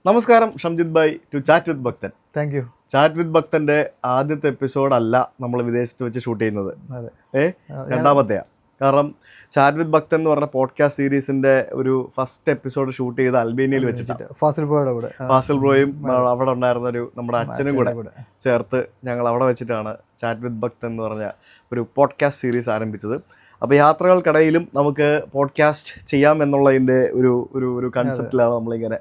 നമസ്കാരം Shamjith Bhai to chat with Bhakthan. Thank you. Chat with ഭക്തൻ്റെ ആദ്യത്തെ എപ്പിസോഡല്ല നമ്മൾ വിദേശത്ത് വെച്ച് ഷൂട്ട് ചെയ്യുന്നത്. രണ്ടാമത്തെയാണ്. കാരണം ചാറ്റ് വിത്ത് ഭക്തൻ എന്ന് പറഞ്ഞ പോഡ്കാസ്റ്റ് സീരീസിന്റെ ഒരു ഫസ്റ്റ് എപ്പിസോഡ് ഷൂട്ട് ചെയ്ത് അൽബേനിയയിൽ വെച്ചിട്ട് ഫാസിൽ ബ്രോയും അവിടെ ഉണ്ടായിരുന്ന ഒരു നമ്മുടെ അച്ഛനും കൂടെ ചേർത്ത് ഞങ്ങൾ അവിടെ വെച്ചിട്ടാണ് ചാറ്റ് വിത്ത് ഭക്തൻ എന്ന് പറഞ്ഞ ഒരു പോഡ്കാസ്റ്റ് സീരീസ് ആരംഭിച്ചത്. അപ്പോൾ യാത്രകൾക്കിടയിലും നമുക്ക് പോഡ്കാസ്റ്റ് ചെയ്യാം എന്നുള്ളതിൻ്റെ ഒരു കൺസെപ്റ്റിലാണ് നമ്മളിങ്ങനെ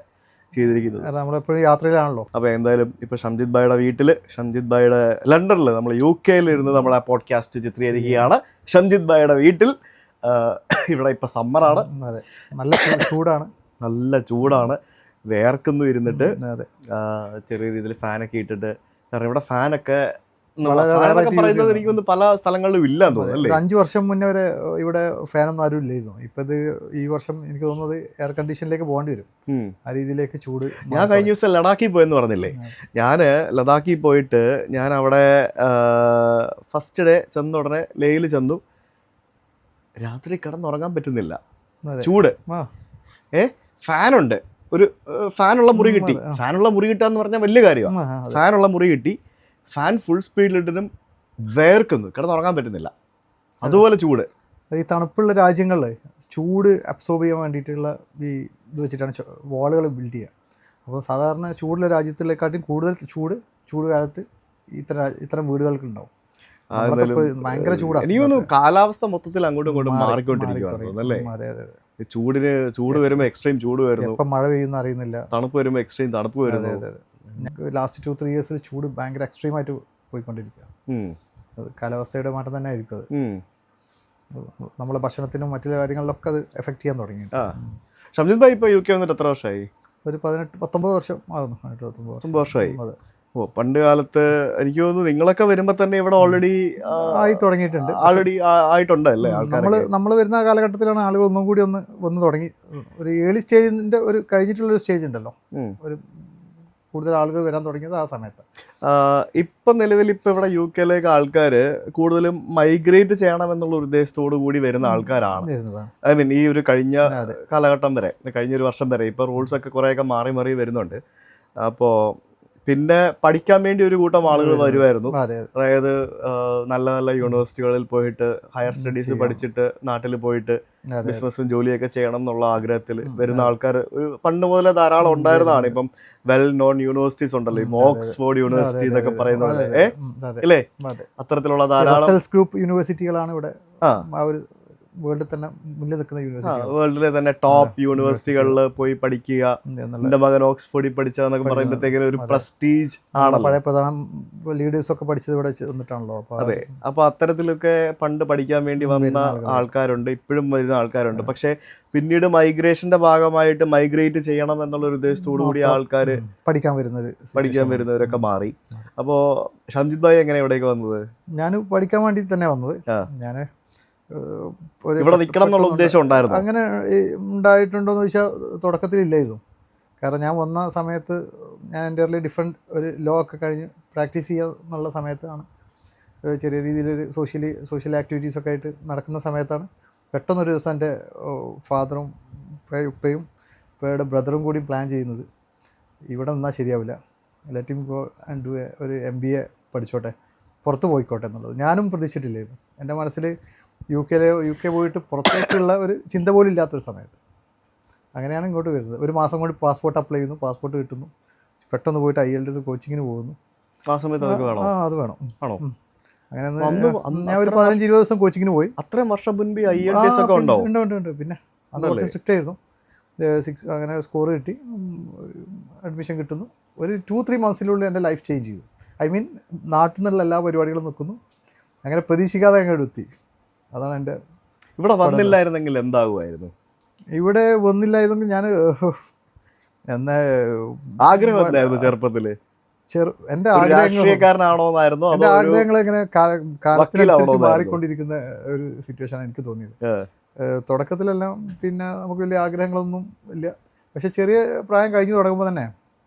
ചെയ്തിരിക്കുന്നത്. നമ്മളെപ്പോഴും യാത്രയിലാണല്ലോ. അപ്പോൾ എന്തായാലും ഇപ്പോൾ ഷംജിത് ഭായിയുടെ വീട്ടിൽ, ഷംജിത് ഭായിയുടെ ലണ്ടനിൽ, നമ്മൾ UK ഇരുന്ന് നമ്മുടെ പോഡ്കാസ്റ്റ് ചിത്രീകരിക്കുകയാണ്. ഷംജിത് ഭായിയുടെ വീട്ടിൽ ഇവിടെ ഇപ്പോൾ സമ്മറാണ്, നല്ല ചൂടാണ്, വേർക്കുന്നു ഇരുന്നിട്ട്. ചെറിയ രീതിയിൽ ഫാനൊക്കെ ഇട്ടിട്ട്, കാരണം ഇവിടെ ഫാനൊക്കെ പറയുന്നത് എനിക്കൊന്ന് പല സ്ഥലങ്ങളിലും ഇല്ലാന്ന് തോന്നുന്നു. 5 വർഷം മുന്നേ വരെ ഇവിടെ ഫാനൊന്നും ആരും ഇല്ലായിരുന്നു. ഇപ്പൊ ഇത് ഈ വർഷം എനിക്ക് തോന്നുന്നത് എയർ കണ്ടീഷനിലേക്ക് പോകേണ്ടി വരും. ആ രീതിയിലേക്ക് ചൂട്. ഞാൻ കഴിഞ്ഞ ദിവസം ലഡാക്കിൽ പോയെന്ന് പറഞ്ഞില്ലേ, ഞാൻ ലഡാക്കിൽ പോയിട്ട് ഞാൻ അവിടെ ഫസ്റ്റ് ഡേ ചെന്ന ഉടനെ ലേയിൽ ചെന്നു. രാത്രി കിടന്നുറങ്ങാൻ പറ്റുന്നില്ല, ചൂട്. ഫാനുണ്ട്, ഒരു ഫാനുള്ള മുറി കിട്ടി. ഫാനുള്ള മുറി കിട്ടാന്ന് പറഞ്ഞാൽ വലിയ കാര്യമാണ്. ഫാനുള്ള മുറി കിട്ടി. ഫാൻ ഫുൾ സ്പീഡിലിട്ടിട്ടും വേർക്കുന്നു, കിടന്നുറങ്ങാൻ പറ്റുന്നില്ല, അതുപോലെ ചൂട്. ഈ തണുപ്പുള്ള രാജ്യങ്ങളിൽ ചൂട് അബ്സോർബ് ചെയ്യാൻ വേണ്ടിയിട്ടുള്ള ഈ ഇത് വെച്ചിട്ടാണ് വാളുകൾ ബിൽഡ് ചെയ്യുക. അപ്പോൾ സാധാരണ ചൂടുള്ള രാജ്യത്തിലേക്കാട്ടും കൂടുതൽ ചൂട് കാലത്ത് ഇത്തരം വീടുകൾക്ക് ഉണ്ടാവും. ഭയങ്കര ചൂടാണ്. എനിക്കൊന്നു കാലാവസ്ഥ മൊത്തത്തിൽ അങ്ങോട്ടും ഇങ്ങോട്ടും മാറിക്കൊണ്ടിരിക്കുകയാണല്ലേ. ചൂട് വരുമ്പോൾ എക്സ്ട്രീം ചൂട് വരുന്നു, ഇപ്പം മഴ പെയ്യുന്ന അറിയുന്നില്ല. തണുപ്പ് വരുമ്പോൾ എക്സ്ട്രീം തണുപ്പ് വരുന്നു. ലാസ്റ്റ് 2-3 ഇയേഴ്സിൽ ചൂട് ഭയങ്കര എക്സ്ട്രീമായിട്ട് പോയിക്കൊണ്ടിരിക്കുക. അത് കാലാവസ്ഥയുടെ മാറ്റം തന്നെ ആയിരിക്കും. അത് നമ്മളെ ഭക്ഷണത്തിനും മറ്റു കാര്യങ്ങളിലൊക്കെ അത് എഫക്ട് ചെയ്യാൻ തുടങ്ങി. ഷംജിത് ഭായ് ഇപ്പോൾ UK വന്നിട്ട് എത്ര വർഷമായി? ഒരു 18-19 വർഷം ആകുന്നു. 19 വർഷമായി. പണ്ട് കാലത്ത് എനിക്ക് തോന്നുന്നു നിങ്ങളൊക്കെ വരുമ്പോൾ തന്നെ ഇവിടെ ഓൾറെഡി ആയി തുടങ്ങിയിട്ടുണ്ട്. ആയിട്ടുണ്ടല്ലേ നമ്മൾ വരുന്ന കാലഘട്ടത്തിലാണ് ആളുകൾ ഒന്നും കൂടി വന്ന് തുടങ്ങി. ഒരു ഏർലി സ്റ്റേജിൻ്റെ ഒരു കഴിഞ്ഞിട്ടുള്ളൊരു സ്റ്റേജ് ഉണ്ടല്ലോ, ഒരു കൂടുതൽ ആളുകൾ വരാൻ തുടങ്ങിയത് ആ സമയത്ത്. ഇപ്പം നിലവിൽ ഇപ്പം ഇവിടെ UK ആൾക്കാർ കൂടുതലും മൈഗ്രേറ്റ് ചെയ്യണമെന്നുള്ള ഒരു ഉദ്ദേശത്തോടു കൂടി വരുന്ന ആൾക്കാരാണ്. ഐ മീൻ ഈ ഒരു കഴിഞ്ഞ കാലഘട്ടം വരെ, കഴിഞ്ഞൊരു വർഷം വരെ ഇപ്പോൾ റൂൾസൊക്കെ കുറേയൊക്കെ മാറി വരുന്നുണ്ട്. അപ്പോൾ പിന്നെ പഠിക്കാൻ വേണ്ടി ഒരു കൂട്ടം ആളുകൾ വരുമായിരുന്നു. അതായത് നല്ല നല്ല യൂണിവേഴ്സിറ്റികളിൽ പോയിട്ട് ഹയർ സ്റ്റഡീസ് പഠിച്ചിട്ട് നാട്ടിൽ പോയിട്ട് ബിസിനസ്സും ജോലിയൊക്കെ ചെയ്യണം എന്നുള്ള ആഗ്രഹത്തിൽ വരുന്ന ആൾക്കാർ പണ്ട് മുതലേ ധാരാളം ഉണ്ടായിരുന്നതാണ്. ഇപ്പം വെൽ നോൺ യൂണിവേഴ്സിറ്റീസ് ഉണ്ടല്ലോ, ഇപ്പം ഓക്സ്ഫോർഡ് യൂണിവേഴ്സിറ്റി എന്നൊക്കെ പറയുന്ന പോലെ അല്ലേ, അത്തരത്തിലുള്ള ധാരാളം ഗ്രൂപ്പ് യൂണിവേഴ്സിറ്റികളാണ് ഇവിടെ വേൾഡിൽ തന്നെ മുന്നിൽ നിൽക്കുന്ന യൂണിവേഴ്സിറ്റി. വേൾഡിലെ തന്നെ ടോപ്പ് യൂണിവേഴ്സിറ്റികളിൽ പോയി പഠിക്കുക. എന്റെ മകൻ ഓക്സ്ഫോർഡിൽ പഠിച്ചതെന്നൊക്കെ പറയുമ്പോഴത്തേക്കും ഒരു പ്രസ്റ്റീജ് ആണല്ലോ. പഴയ പ്രധാന ലീഡേഴ്സ് ഒക്കെ പഠിച്ചത് ഇവിടെ വന്നിട്ടാണല്ലോ. അതെ, അപ്പൊ അത്തരത്തിലൊക്കെ പണ്ട് പഠിക്കാൻ വേണ്ടി വന്ന ആൾക്കാരുണ്ട്, ഇപ്പോഴും വരുന്ന ആൾക്കാരുണ്ട്. പക്ഷെ പിന്നീട് മൈഗ്രേഷന്റെ ഭാഗമായിട്ട് മൈഗ്രേറ്റ് ചെയ്യണം എന്നുള്ള ഒരു ഉദ്ദേശത്തോടു കൂടി ആൾക്കാർ പഠിക്കാൻ വരുന്നവരൊക്കെ മാറി. അപ്പോൾ ഷംജിത് ഭായ് എങ്ങനെ ഇവിടേക്ക് വന്നത്? ഞാൻ പഠിക്കാൻ വേണ്ടി തന്നെ വന്നത്. ഞാൻ ഇവിടെ നിൽക്കണം എന്നുള്ള ഉദ്ദേശം ഉണ്ടായിരുന്നു. അങ്ങനെ ഉണ്ടായിട്ടുണ്ടോയെന്ന് ചോദിച്ചാൽ തുടക്കത്തിലില്ലായിരുന്നു. കാരണം ഞാൻ വന്ന സമയത്ത് ഞാൻ എൻ്റയർലി ഡിഫറെൻറ്റ് ഒരു ലോ ഒക്കെ കഴിഞ്ഞ് പ്രാക്ടീസ് ചെയ്യുക എന്നുള്ള സമയത്താണ്, ചെറിയ രീതിയിലൊരു സോഷ്യൽ ആക്ടിവിറ്റീസൊക്കെ ആയിട്ട് നടക്കുന്ന സമയത്താണ് പെട്ടെന്നൊരു ദിവസം എൻ്റെ ഫാദറും ഉപ്പയും ഉപ്പയുടെ ബ്രദറും കൂടി പ്ലാൻ ചെയ്യുന്നത്, ഇവിടെ നിന്നാൽ ശരിയാവില്ല, let him go and do ഒരു MBA പഠിച്ചോട്ടെ, പുറത്ത് പോയിക്കോട്ടെ എന്നുള്ളത്. ഞാനും പ്രതീക്ഷിച്ചിട്ടില്ലായിരുന്നു. എൻ്റെ മനസ്സിൽ UK പോയിട്ട് പുറത്തേക്കുള്ള ഒരു ചിന്ത പോലും ഇല്ലാത്തൊരു സമയത്ത് അങ്ങനെയാണ് ഇങ്ങോട്ട് വരുന്നത്. ഒരു മാസം കൊണ്ട് പാസ്പോർട്ട് അപ്ലൈ ചെയ്യുന്നു, പാസ്പോർട്ട് കിട്ടുന്നു, പെട്ടെന്ന് പോയിട്ട് IELTS കോച്ചിങ്ങിന് പോകുന്നു. ആ സമയത്ത് അത് വേണം. അങ്ങനെ ഞാൻ ഒരു 15-20 ദിവസം കോച്ചിങ്ങിന് പോയി. അത്രയും വർഷം മുൻപ് IELTS ഒക്കെ ഉണ്ടോ? ഉണ്ട്. പിന്നെ അത് കുറച്ച് സ്ട്രിക്റ്റ് ആയിരുന്നു. 6 അങ്ങനെ സ്കോർ കിട്ടി, അഡ്മിഷൻ കിട്ടുന്നു. ഒരു 2-3 മന്ത്സിനുള്ളിൽ എൻ്റെ ലൈഫ് ചേഞ്ച് ചെയ്തു. ഐ മീൻ നാട്ടിൽ നിന്നുള്ള എല്ലാ പരിപാടികളും നിൽക്കുന്നു. അങ്ങനെ പ്രതീക്ഷിക്കാതെ അങ്ങോട്ട് എത്തി. അതാണ് എൻ്റെ. ഇവിടെ വന്നില്ലായിരുന്നെങ്കിൽ എന്താകുമായിരുന്നു? ഇവിടെ വന്നില്ലായിരുന്നെങ്കിൽ ഞാൻ ആഗ്രഹമില്ലായിരുന്നു ചെറുപ്പത്തിൽ. എൻ്റെ രാഷ്ട്രീയക്കാരനാണോന്നായിരുന്നു. എൻ്റെ ആഗ്രഹങ്ങൾ ഇങ്ങനെ കാലത്തിനനുസരിച്ച് മാറിക്കൊണ്ടിരിക്കുന്ന ഒരു സിറ്റുവേഷനാണ് എനിക്ക് തോന്നിയത്. തുടക്കത്തിലെല്ലാം പിന്നെ നമുക്ക് വലിയ ആഗ്രഹങ്ങളൊന്നും ഇല്ല. പക്ഷെ ചെറിയ പ്രായം കഴിഞ്ഞ് തുടങ്ങുമ്പോൾ തന്നെ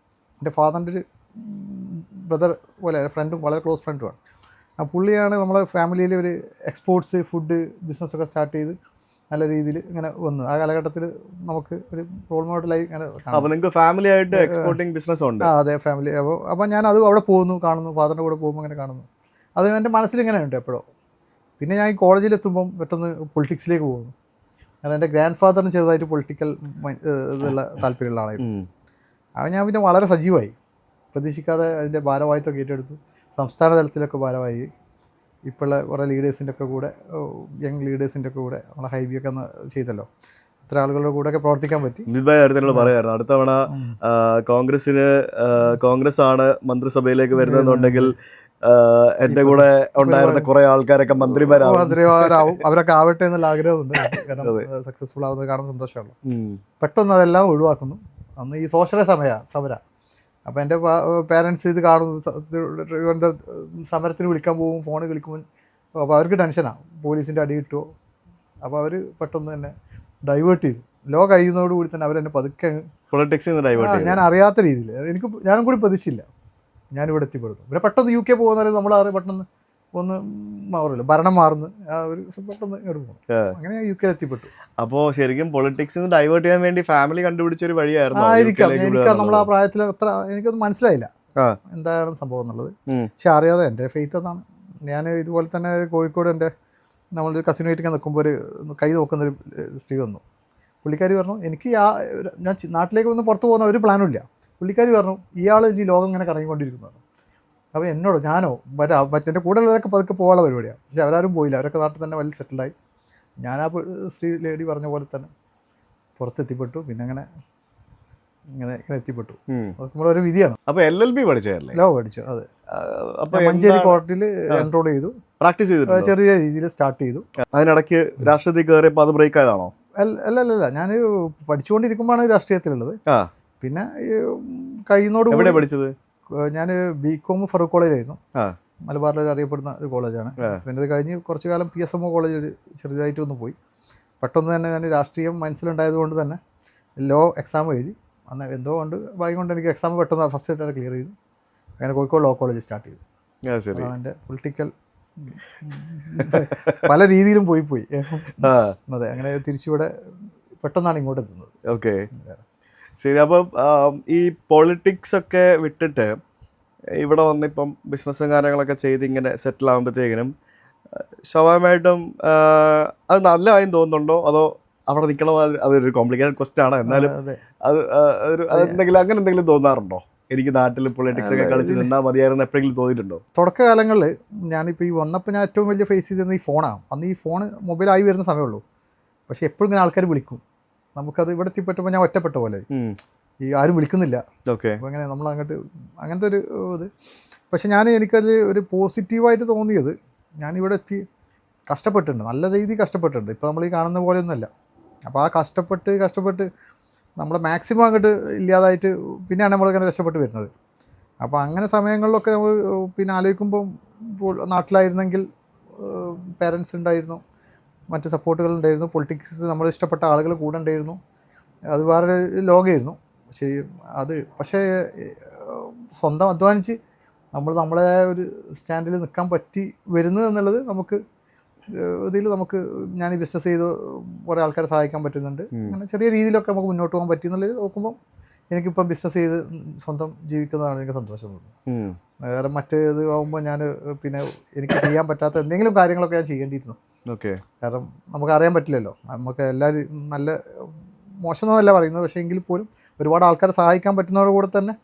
എൻ്റെ ഫാദറിൻ്റെ ഒരു ബ്രദർ പോലെ ഫ്രണ്ടും, വളരെ ക്ലോസ് ഫ്രണ്ടുമാണ്. ആ പുള്ളിയാണ് നമ്മളെ ഫാമിലിയിൽ ഒരു എക്സ്പോർട്സ്, ഫുഡ് ബിസിനസ്സൊക്കെ സ്റ്റാർട്ട് ചെയ്ത് നല്ല രീതിയിൽ ഇങ്ങനെ വന്നു. ആ കാലഘട്ടത്തിൽ നമുക്ക് ഒരു റോൾ മോഡലായി ഇങ്ങനെ കാണാം. അപ്പോൾ നിങ്ങൾക്ക് ഫാമിലി ആയിട്ട് എക്സ്പോർട്ടിംഗ് ബിസിനസ് ഉണ്ട്? അതെ, ഫാമിലി. അപ്പോൾ ഞാൻ അത് അവിടെ പോകുന്നു, കാണുന്നു, ഫാദറിൻ്റെ കൂടെ പോകുമ്പോൾ അങ്ങനെ കാണുന്നു. അത് എൻ്റെ മനസ്സിലിങ്ങനെ ഉണ്ട് എപ്പോഴോ. പിന്നെ ഞാൻ ഈ കോളേജിലെത്തുമ്പം പെട്ടെന്ന് പൊളിറ്റിക്സിലേക്ക് പോകുന്നു. കാരണം എൻ്റെ ഗ്രാൻഡ് ഫാദറിന് ചെറുതായിട്ട് പൊളിറ്റിക്കൽ ഇതുള്ള താല്പര്യമുള്ള ആളായിരുന്നു. അത് ഞാൻ പിന്നെ വളരെ സജീവമായി, പ്രതീക്ഷിക്കാതെ അതിൻ്റെ ഭാരവാഹിത്വം ഏറ്റെടുത്തു. സംസ്ഥാന തലത്തിലൊക്കെ ഭാരവാഹി. ഇപ്പോഴുള്ള കുറേ ലീഡേഴ്സിൻ്റെ ഒക്കെ കൂടെ, യങ് ലീഡേഴ്സിൻ്റെ ഒക്കെ കൂടെ നമ്മളെ ഹൈബിയൊക്കെ ഒന്ന് ചെയ്തല്ലോ, ഇത്ര ആളുകളുടെ കൂടെയൊക്കെ പ്രവർത്തിക്കാൻ പറ്റി. കാര്യത്തിനോട് പറയായിരുന്നു അടുത്ത തവണ കോൺഗ്രസ് ആണ് മന്ത്രിസഭയിലേക്ക് വരുന്നതെന്നുണ്ടെങ്കിൽ എൻ്റെ കൂടെ ഉണ്ടായിരുന്ന കുറെ ആൾക്കാരൊക്കെ മന്ത്രിമാരാവും, അവരൊക്കെ ആവട്ടെ എന്നുള്ള ആഗ്രഹമുണ്ട്. കാരണം സക്സസ്ഫുൾ ആവുന്നത് കാണാൻ സന്തോഷമുള്ളൂ. പെട്ടെന്ന് അതെല്ലാം ഒഴിവാക്കുന്നു. അന്ന് ഈ സോഷ്യൽ സമര. അപ്പോൾ എൻ്റെ പേരൻസ് ഇത് കാണുന്നു, സമരത്തിന് വിളിക്കാൻ പോകും, ഫോണ് വിളിക്കുമ്പോൾ. അപ്പോൾ അവർക്ക് ടെൻഷനാണ്, പോലീസിൻ്റെ അടി കിട്ടുമോ. അപ്പോൾ അവർ പെട്ടെന്ന് തന്നെ ഡൈവേർട്ട് ചെയ്തു. ലോ കഴിയുന്നതോടുകൂടി തന്നെ അവരെന്നെ പതുക്കെ പൊളിറ്റിക്സിൽ ഡൈവേർട്ട്. ഞാൻ അറിയാത്ത രീതിയിൽ ഞാനും കൂടി പ്രതീക്ഷിച്ചില്ല ഞാനിവിടെ എത്തിപ്പെടുന്നു. പിന്നെ പെട്ടെന്ന് UK പോകുന്നാലും നമ്മൾ പെട്ടെന്ന് ഒന്ന് മാറില്ല, ഭരണം മാറുന്നു, ആ ഒരു പെട്ടെന്ന് ഇങ്ങോട്ട് പോകും. അങ്ങനെ UK എത്തിപ്പെട്ടു. അപ്പോൾ ശരിക്കും പൊളിറ്റിക്സിൽ നിന്ന് ഡൈവേർട്ട് ചെയ്യാൻ വേണ്ടി ഫാമിലി കണ്ടുപിടിച്ചൊരു വഴിയായിരുന്നു. എനിക്ക് നമ്മൾ ആ പ്രായത്തിൽ അത്ര എനിക്കൊന്നും മനസ്സിലായില്ല എന്താണ് സംഭവം എന്നുള്ളത്. പക്ഷെ അറിയാതെ എൻ്റെ ഫെയ്ത്ത് അതാണ്. ഞാൻ ഇതുപോലെ തന്നെ കോഴിക്കോട് എൻ്റെ നമ്മളൊരു കസിനുമായിട്ടൊക്കെ നിൽക്കുമ്പോൾ ഒരു കൈ നോക്കുന്നൊരു സ്ത്രീ വന്നു. പുള്ളിക്കാരി പറഞ്ഞു, എനിക്ക് ഞാൻ നാട്ടിലേക്ക് ഒന്ന് പുറത്ത് പോകുന്ന ഒരു പ്ലാനും ഇല്ല. പുള്ളിക്കാരി പറഞ്ഞു, ഇയാൾ ഈ ലോകം ഇങ്ങനെ കറങ്ങിക്കൊണ്ടിരിക്കുന്നതാണ്. അപ്പോൾ എന്നോട് ഞാനോ മറ്റേ കൂടെ ഉള്ളവരൊക്കെ പതുക്കെ പോകാനുള്ള പരിപാടിയാണ്. പക്ഷെ അവരാരും പോയില്ല, അവരൊക്കെ നാട്ടിൽ തന്നെ വലിയ സെറ്റിലായി. ഞാൻ ആ സ്ത്രീ ലേഡി പറഞ്ഞ പോലെ തന്നെ പുറത്തെത്തിപ്പെട്ടു. പിന്നെ ഇങ്ങനെ എത്തിപ്പെട്ടു. അതൊക്കെ നമ്മളൊരു വിധിയാണ്. അപ്പോൾ LLB പഠിച്ചതല്ലേ? ലോ പഠിച്ചു, അതെ. അപ്പോൾ മഞ്ചേരി കോർട്ടിൽ എൻറോൾ ചെയ്തു, പ്രാക്ടീസ് ചെയ്തു, ചെറിയ രീതിയിൽ സ്റ്റാർട്ട് ചെയ്തു. അതിനിടയ്ക്ക് രാഷ്ട്രീയത്തിൽ കയറിയപ്പോൾ അത് ബ്രേക്ക് ആയതാണോ? അല്ല, ഞാൻ പഠിച്ചുകൊണ്ടിരിക്കുമ്പോഴാണ് രാഷ്ട്രീയത്തിലുള്ളത്. പിന്നെ കഴിയുന്നതോടുകൂടി പഠിച്ചത് ഞാൻ BCom ഫറൂഖ് കോളേജിലായിരുന്നു. മലബാറിൽ അറിയപ്പെടുന്ന ഒരു കോളേജാണ്. പിന്നെ അത് കഴിഞ്ഞ് കുറച്ച് കാലം PSMO കോളേജിൽ ചെറുതായിട്ട് ഒന്ന് പോയി. പെട്ടെന്ന് തന്നെ ഞാൻ രാഷ്ട്രീയം മനസ്സിലുണ്ടായതുകൊണ്ട് തന്നെ ലോ എക്സാം എഴുതി. അന്ന് എന്തോ കൊണ്ട് ഭാഗ്യം എനിക്ക് എക്സാം പെട്ടെന്ന് ഫസ്റ്റ് ആയിട്ടാണ് ക്ലിയർ ചെയ്തു. അങ്ങനെ കോഴിക്കോട് ലോ കോളേജ് സ്റ്റാർട്ട് ചെയ്തു. അതാണ് എൻ്റെ പൊളിറ്റിക്കൽ പല രീതിയിലും പോയി. അതെ, അങ്ങനെ തിരിച്ചിവിടെ പെട്ടെന്നാണ് ഇങ്ങോട്ട് എത്തുന്നത്. ഓക്കെ, ശരി. അപ്പം ഈ പൊളിറ്റിക്സ് ഒക്കെ വിട്ടിട്ട് ഇവിടെ വന്നിപ്പം ബിസിനസ്സും കാര്യങ്ങളൊക്കെ ചെയ്ത് ഇങ്ങനെ സെറ്റിൽ ആകുമ്പോഴത്തേക്കിനും സ്വാഭാവികമായിട്ടും അത് നല്ലതായും തോന്നുന്നുണ്ടോ, അതോ അവിടെ നിൽക്കണോ? അതൊരു കോംപ്ലിക്കേറ്റഡ് ക്വസ്റ്റ്യൻ ആണ്. എന്നാലും അതെന്തെങ്കിലും അങ്ങനെ എന്തെങ്കിലും തോന്നാറുണ്ടോ? എനിക്ക് നാട്ടിൽ പൊളിറ്റിക്സ് ഒക്കെ കളിച്ച് നിന്നാൽ മതിയായിരുന്നു എപ്പോഴെങ്കിലും തോന്നിയിട്ടുണ്ടോ? തുടക്കകാലങ്ങളിൽ ഞാനിപ്പോൾ ഈ വന്നപ്പോൾ ഞാൻ ഏറ്റവും വലിയ ഫേസ് ചെയ്തിരുന്നത് ഈ ഫോണാണ്. അന്ന് ഈ ഫോൺ മൊബൈലായി വരുന്ന സമയമുള്ളൂ. പക്ഷേ എപ്പോഴും ഇങ്ങനെ ആൾക്കാർ വിളിക്കും. നമുക്കത് ഇവിടെ എത്തിപ്പെട്ടപ്പോൾ ഞാൻ ഒറ്റപ്പെട്ട പോലെ, ഈ ആരും വിളിക്കുന്നില്ല. ഓക്കെ, അപ്പോൾ അങ്ങനെ നമ്മൾ അങ്ങനത്തെ ഒരു ഇത്. പക്ഷെ എനിക്കത് ഒരു പോസിറ്റീവായിട്ട് തോന്നിയത്, ഞാനിവിടെ എത്തി കഷ്ടപ്പെട്ടിട്ടുണ്ട്, നല്ല രീതിയിൽ കഷ്ടപ്പെട്ടിട്ടുണ്ട്. ഇപ്പോൾ നമ്മൾ ഈ കാണുന്ന പോലെയൊന്നുമല്ല. അപ്പോൾ ആ കഷ്ടപ്പെട്ട് നമ്മൾ മാക്സിമം അങ്ങോട്ട് ഇല്ലാതായിട്ട് പിന്നെയാണ് നമ്മളിങ്ങനെ രക്ഷപ്പെട്ട് വരുന്നത്. അപ്പോൾ അങ്ങനെ സമയങ്ങളിലൊക്കെ നമ്മൾ പിന്നെ ആലോചിക്കുമ്പം നാട്ടിലായിരുന്നെങ്കിൽ പേരൻസ് ഉണ്ടായിരുന്നു, മറ്റ് സപ്പോർട്ടുകൾ ഉണ്ടായിരുന്നു, പൊളിറ്റിക്സ് നമ്മൾ ഇഷ്ടപ്പെട്ട ആളുകൾ കൂടെ ഉണ്ടായിരുന്നു. അത് വേറെ ലോകമായിരുന്നു. പക്ഷേ സ്വന്തം അധ്വാനിച്ച് നമ്മളെ ഒരു സ്റ്റാൻഡിൽ നിൽക്കാൻ പറ്റി വരുന്നത് എന്നുള്ളത് നമുക്ക് ഞാൻ ഈ ബിസിനസ് ചെയ്ത് കുറേ ആൾക്കാരെ സഹായിക്കാൻ പറ്റുന്നുണ്ട്. അങ്ങനെ ചെറിയ രീതിയിലൊക്കെ നമുക്ക് മുന്നോട്ട് പോകാൻ പറ്റി എന്നുള്ളത് നോക്കുമ്പോൾ എനിക്കിപ്പം ബിസിനസ് ചെയ്ത് സ്വന്തം ജീവിക്കുന്നതാണ് എനിക്ക് സന്തോഷം തോന്നുന്നത്. വേറെ മറ്റേത് ആകുമ്പോൾ പിന്നെ എനിക്ക് ചെയ്യാൻ പറ്റാത്ത എന്തെങ്കിലും കാര്യങ്ങളൊക്കെ ഞാൻ ചെയ്യേണ്ടിയിരുന്നു. ഓക്കെ, കാരണം നമുക്കറിയാൻ പറ്റില്ലല്ലോ, നമുക്ക് എല്ലാവരും നല്ല മോശമെന്നല്ല പറയുന്നത്, പക്ഷേ എങ്കിൽ പോലും ഒരുപാട് ആൾക്കാരെ സഹായിക്കാൻ പറ്റുന്നതോട് കൂടെ തന്നെ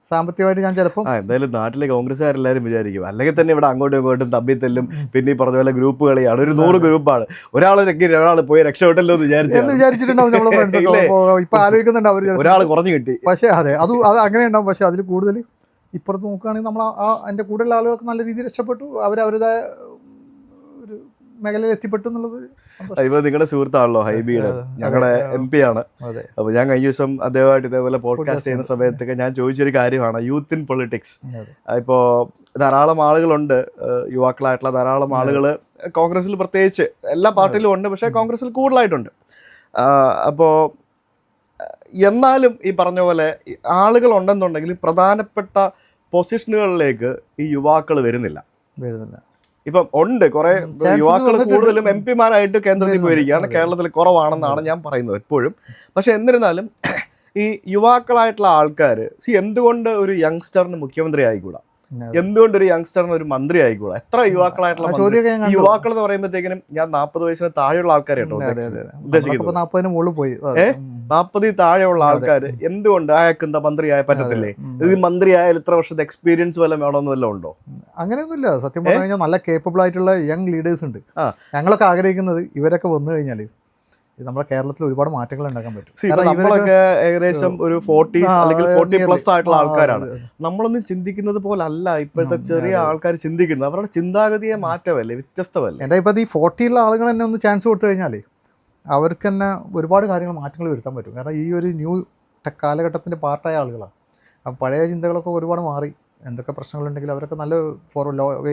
സാമ്പത്തികമായിട്ട് ഞാൻ ചിലപ്പോൾ എന്തായാലും നാട്ടിലെ കോൺഗ്രസ്സുകാരെല്ലാവരും വിചാരിക്കും, അല്ലെങ്കിൽ തന്നെ ഇവിടെ അങ്ങോട്ടും ഇങ്ങോട്ടും തമ്മിൽ തല്ലും. പിന്നെ ഈ പറഞ്ഞ പോലെ ഗ്രൂപ്പ് കളിയാണ്, ഒരു 100 ഗ്രൂപ്പാണ്, ഒരാൾ പോയി രക്ഷപ്പെട്ടല്ലോ എന്ന് വിചാരിച്ചിട്ടുണ്ടാവും നമ്മളെ ഫ്രണ്ട്സ്. ഇപ്പം ആലോചിക്കുന്നുണ്ട് ഒരാൾ കുറഞ്ഞു കിട്ടി. പക്ഷേ അത് അങ്ങനെ ഉണ്ടാവും. പക്ഷേ അതിൽ കൂടുതൽ ഇപ്പുറത്ത് നോക്കുകയാണെങ്കിൽ നമ്മൾ എൻ്റെ കൂടെയുള്ള ആളുകൾക്ക് നല്ല രീതിയിൽ രക്ഷപ്പെട്ടു, അവരവരുടേതായ ഒരു മേഖലയിൽ എത്തിപ്പെട്ടു എന്നുള്ളത്. ഇപ്പൊ നിങ്ങളുടെ സുഹൃത്താണല്ലോ ഹൈബിയുടെ, ഞങ്ങളുടെ MP ആണ്. അപ്പോൾ ഞാൻ കഴിഞ്ഞ ദിവസം അദ്ദേഹമായിട്ട് ഇതേപോലെ പോഡ്കാസ്റ്റ് ചെയ്യുന്ന സമയത്തൊക്കെ ഞാൻ ചോദിച്ചൊരു കാര്യമാണ് യൂത്ത് ഇൻ പൊളിറ്റിക്സ്. ഇപ്പോൾ ധാരാളം ആളുകളുണ്ട്, യുവാക്കളായിട്ടുള്ള ധാരാളം ആളുകൾ കോൺഗ്രസിൽ, പ്രത്യേകിച്ച് എല്ലാ പാർട്ടിയിലും ഉണ്ട്, പക്ഷേ കോൺഗ്രസിൽ കൂടുതലായിട്ടുണ്ട്. അപ്പോൾ എന്നാലും ഈ പറഞ്ഞ പോലെ ആളുകളുണ്ടെന്നുണ്ടെങ്കിൽ പ്രധാനപ്പെട്ട പൊസിഷനുകളിലേക്ക് ഈ യുവാക്കൾ വരുന്നില്ല. ഇപ്പം ഉണ്ട് കുറെ യുവാക്കൾ കൂടുതലും എം പിമാരായിട്ട് കേന്ദ്രത്തിൽ പോയിരിക്കുകയാണ്, കേരളത്തിൽ കുറവാണെന്നാണ് ഞാൻ പറയുന്നത് എപ്പോഴും. പക്ഷെ എന്നിരുന്നാലും ഈ യുവാക്കളായിട്ടുള്ള ആൾക്കാർ എന്തുകൊണ്ട് ഒരു യങ്സ്റ്ററിന് മുഖ്യമന്ത്രി ആയിക്കൂടാ, എന്തുകൊണ്ട് ഒരു യങ്സ്റ്ററിന് ഒരു മന്ത്രി ആയിക്കൂടാ? എത്ര യുവാക്കളായിട്ടുള്ള യുവാക്കൾ എന്ന് പറയുമ്പോഴത്തേക്കിനും ഞാൻ 40 വയസ്സിന് താഴെയുള്ള ആൾക്കാരെ ഉദ്ദേശിക്കുന്നത്. 40 താഴെയുള്ള ആൾക്കാർ എന്തുകൊണ്ട് അയാൾക്ക് എന്താ മന്ത്രിയായ പറ്റത്തില്ലേ? ഇത് മന്ത്രിയായാൽ ഇത്ര വർഷത്തെ എക്സ്പീരിയൻസ് വല്ലതും വേണമെന്ന് വല്ലതും ഉണ്ടോ? അങ്ങനെയൊന്നുമില്ല. സത്യം പറഞ്ഞു കഴിഞ്ഞാൽ നല്ല കേപ്പബിൾ ആയിട്ടുള്ള യങ് ലീഡേഴ്സ് ഉണ്ട്. ഞങ്ങളൊക്കെ ആഗ്രഹിക്കുന്നത് ഇവരൊക്കെ വന്നു കഴിഞ്ഞാൽ നമ്മുടെ കേരളത്തിൽ ഒരുപാട് മാറ്റങ്ങൾ ഉണ്ടാക്കാൻ പറ്റും. നമ്മളൊക്കെ ഏകദേശം ഒരു 40s അല്ലെങ്കിൽ 40+ ആയിട്ടുള്ള ആൾക്കാരാണ്. നമ്മളൊന്നും ചിന്തിക്കുന്നത് പോലല്ല ഇപ്പോഴത്തെ ചെറിയ ആൾക്കാർ ചിന്തിക്കുന്നത്. അവരുടെ ചിന്താഗതിയെ മാറ്റമല്ലേ, വ്യത്യസ്തമല്ലേ. എൻ്റെ ഇപ്പം ഈ 40 ആളുകൾ തന്നെ ഒന്ന് ചാൻസ് കൊടുത്തു കഴിഞ്ഞാൽ അവർക്ക് തന്നെ ഒരുപാട് കാര്യങ്ങൾ മാറ്റങ്ങൾ വരുത്താൻ പറ്റും. കാരണം ഈ ഒരു ന്യൂ കാലഘട്ടത്തിൻ്റെ പാർട്ടായ ആളുകളാണ്. അപ്പം പഴയ ചിന്തകളൊക്കെ ഒരുപാട് മാറി. എന്തൊക്കെ പ്രശ്നങ്ങളുണ്ടെങ്കിലും അവരൊക്കെ നല്ല